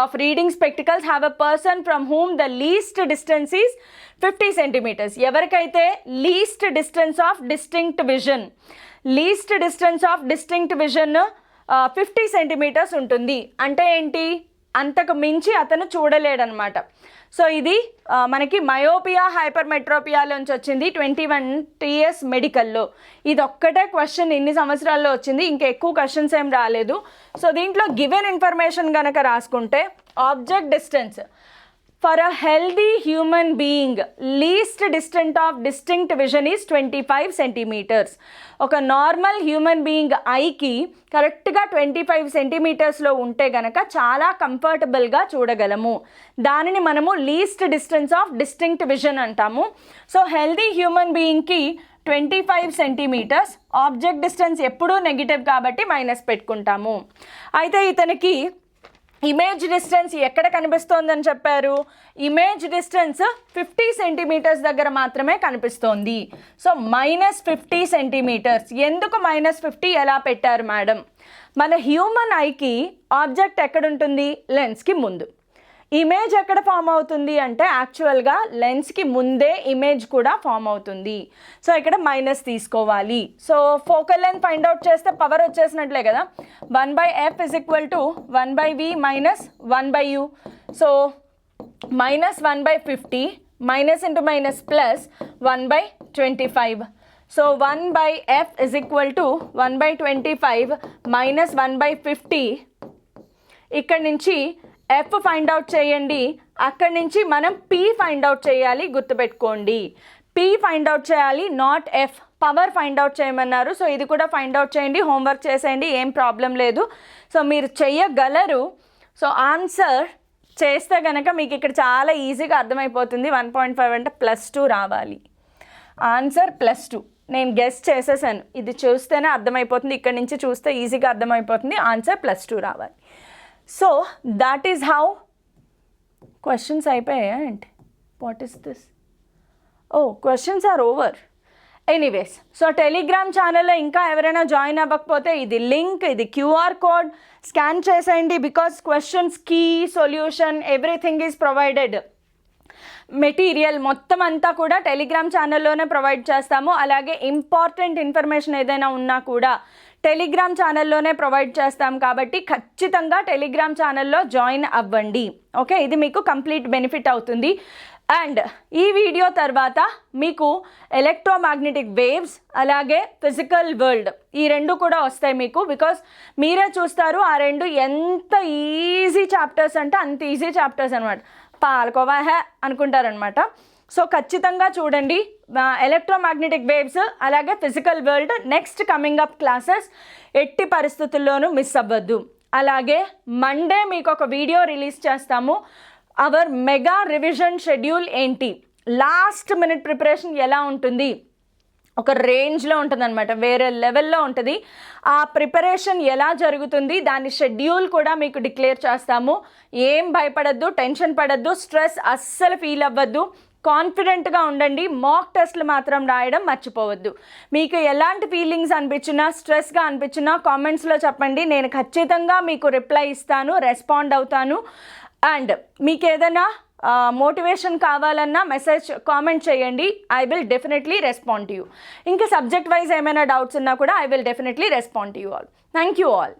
of reading spectacles have a person from whom the least distance is 50 centimeters. ఎవరికైతే least distance of distinct vision 50 centimeters ఉంటుంది అంటే ఏంటి, అంతకు మించి అతను చూడలేడనమాట. సో ఇది మనకి మయోపియా హైపర్మెట్రోపియాలోంచి వచ్చింది 21 TS మెడికల్లో. ఇది ఒక్కటే క్వశ్చన్ ఇన్ని సంవత్సరాల్లో వచ్చింది, ఇంకా ఎక్కువ క్వశ్చన్స్ ఏం రాలేదు. సో దీంట్లో గివెన్ ఇన్ఫర్మేషన్ కనుక రాసుకుంటే object distance for a healthy human being least distant of distinct vision is 25 centimetres. ఒక నార్మల్ హ్యూమన్ బీయింగ్ ఐకి కరెక్ట్గా 25 సెంటీమీటర్స్లో ఉంటే గనక చాలా కంఫర్టబుల్గా చూడగలము. దానిని మనము least distance of distinct vision అంటాము. సో హెల్దీ హ్యూమన్ బీయింగ్కి 25 సెంటీమీటర్స్, ఆబ్జెక్ట్ డిస్టెన్స్ ఎప్పుడూ నెగిటివ్ కాబట్టి మైనస్ పెట్టుకుంటాము. అయితే ఇతనికి ఇమేజ్ డిస్టెన్స్ ఎక్కడ కనిపిస్తోందని చెప్పారు? ఇమేజ్ డిస్టెన్స్ 50 సెంటీమీటర్స్ దగ్గర మాత్రమే కనిపిస్తోంది. So -50 centimetres. ఎందుకు -50 ఎలా పెట్టారు మేడం? మన హ్యూమన్ ఐకి ఆబ్జెక్ట్ ఎక్కడుంటుంది? లెన్స్కి ముందు. ఇమేజ్ ఎక్కడ ఫామ్ అవుతుంది అంటే యాక్చువల్గా లెన్స్కి ముందే ఇమేజ్ కూడా ఫామ్ అవుతుంది. సో ఇక్కడ మైనస్ తీసుకోవాలి. So focal length find out చేస్తే పవర్ వచ్చేసినట్లే కదా, 1/f = 1/v - 1/u. So -1/50 minus into minus plus 1/25. So 1/f = 1/25 - 1/50. ఇక్కడ నుంచి F ఫైండ్ అవుట్ చేయండి, అక్కడి నుంచి మనం P ఫైండ్ అవుట్ చేయాలి, గుర్తుపెట్టుకోండి. P ఫైండ్ అవుట్ చేయాలి, not F. Power find out చేయమన్నారు, సో ఇది కూడా ఫైండ్ అవుట్ చేయండి, హోంవర్క్ చేసేయండి, ఏం ప్రాబ్లం లేదు. సో మీరు చెయ్యగలరు. సో ఆన్సర్ చేస్తే కనుక మీకు ఇక్కడ చాలా ఈజీగా అర్థమైపోతుంది. 1.5 అంటే +2 రావాలి. ఆన్సర్ +2. నేను గెస్ చేసేసాను, ఇది చూస్తేనే అర్థమైపోతుంది, ఇక్కడ నుంచి చూస్తే ఈజీగా అర్థమైపోతుంది. ఆన్సర్ +2 రావాలి. So that is how questions అయిపోయాయా ఏంటి? What is this? Oh, questions are over. Anyways, so Telegram ఛానల్లో ఇంకా ఎవరైనా జాయిన్ అవ్వకపోతే ఇది లింక్, ఇది QR కోడ్ స్కాన్ చేసేయండి. Because questions, key, solution, everything is provided. Material మొత్తం అంతా కూడా టెలిగ్రామ్ ఛానల్లోనే ప్రొవైడ్ చేస్తాము. అలాగే ఇంపార్టెంట్ ఇన్ఫర్మేషన్ ఏదైనా ఉన్నా కూడా టెలిగ్రామ్ ఛానల్లోనే ప్రొవైడ్ చేస్తాం కాబట్టి ఖచ్చితంగా టెలిగ్రామ్ ఛానల్లో జాయిన్ అవ్వండి. ఓకే, ఇది మీకు కంప్లీట్ బెనిఫిట్ అవుతుంది. అండ్ ఈ వీడియో తర్వాత మీకు ఎలక్ట్రోమాగ్నెటిక్ వేవ్స్ అలాగే ఫిజికల్ వరల్డ్ ఈ రెండు కూడా వస్తాయి మీకు. బికాస్ మీరే చూస్తారు ఆ రెండు ఎంత ఈజీ చాప్టర్స్ అంటే అంత ఈజీ చాప్టర్స్ అనమాట. పాల్కోవా హే అనుకుంటారనమాట. సో ఖచ్చితంగా చూడండి. ఎలక్ట్రోమాగ్నెటిక్ వేవ్స్ అలాగే physical world next coming up classes ఎట్టి పరిస్థితుల్లోనూ మిస్ అవ్వద్దు. అలాగే మండే మీకు ఒక వీడియో రిలీజ్ చేస్తాము. అవర్ మెగా రివిజన్ షెడ్యూల్ ఏంటి, లాస్ట్ మినిట్ ప్రిపరేషన్ ఎలా ఉంటుంది, ఒక రేంజ్లో ఉంటుందన్నమాట, వేరే లెవెల్లో ఉంటుంది. ఆ ప్రిపరేషన్ ఎలా జరుగుతుంది దాని షెడ్యూల్ కూడా మీకు డిక్లేర్ చేస్తాము. ఏం భయపడద్దు, టెన్షన్ పడద్దు, స్ట్రెస్ అస్సలు ఫీల్ అవ్వద్దు, కాన్ఫిడెంట్గా ఉండండి. మాక్ టెస్ట్లు మాత్రం రాయడం మర్చిపోవద్దు. మీకు ఎలాంటి ఫీలింగ్స్ అనిపించినా, స్ట్రెస్గా అనిపించినా కామెంట్స్లో చెప్పండి. నేను ఖచ్చితంగా మీకు రిప్లై ఇస్తాను, రెస్పాండ్ అవుతాను. అండ్ మీకు ఏదైనా మోటివేషన్ కావాలన్నా మెసేజ్ కామెంట్ చేయండి. I will definitely respond to you. ఇంకా సబ్జెక్ట్ వైజ్ ఏమైనా డౌట్స్ ఉన్నా కూడా I will definitely respond to you all. Thank you all.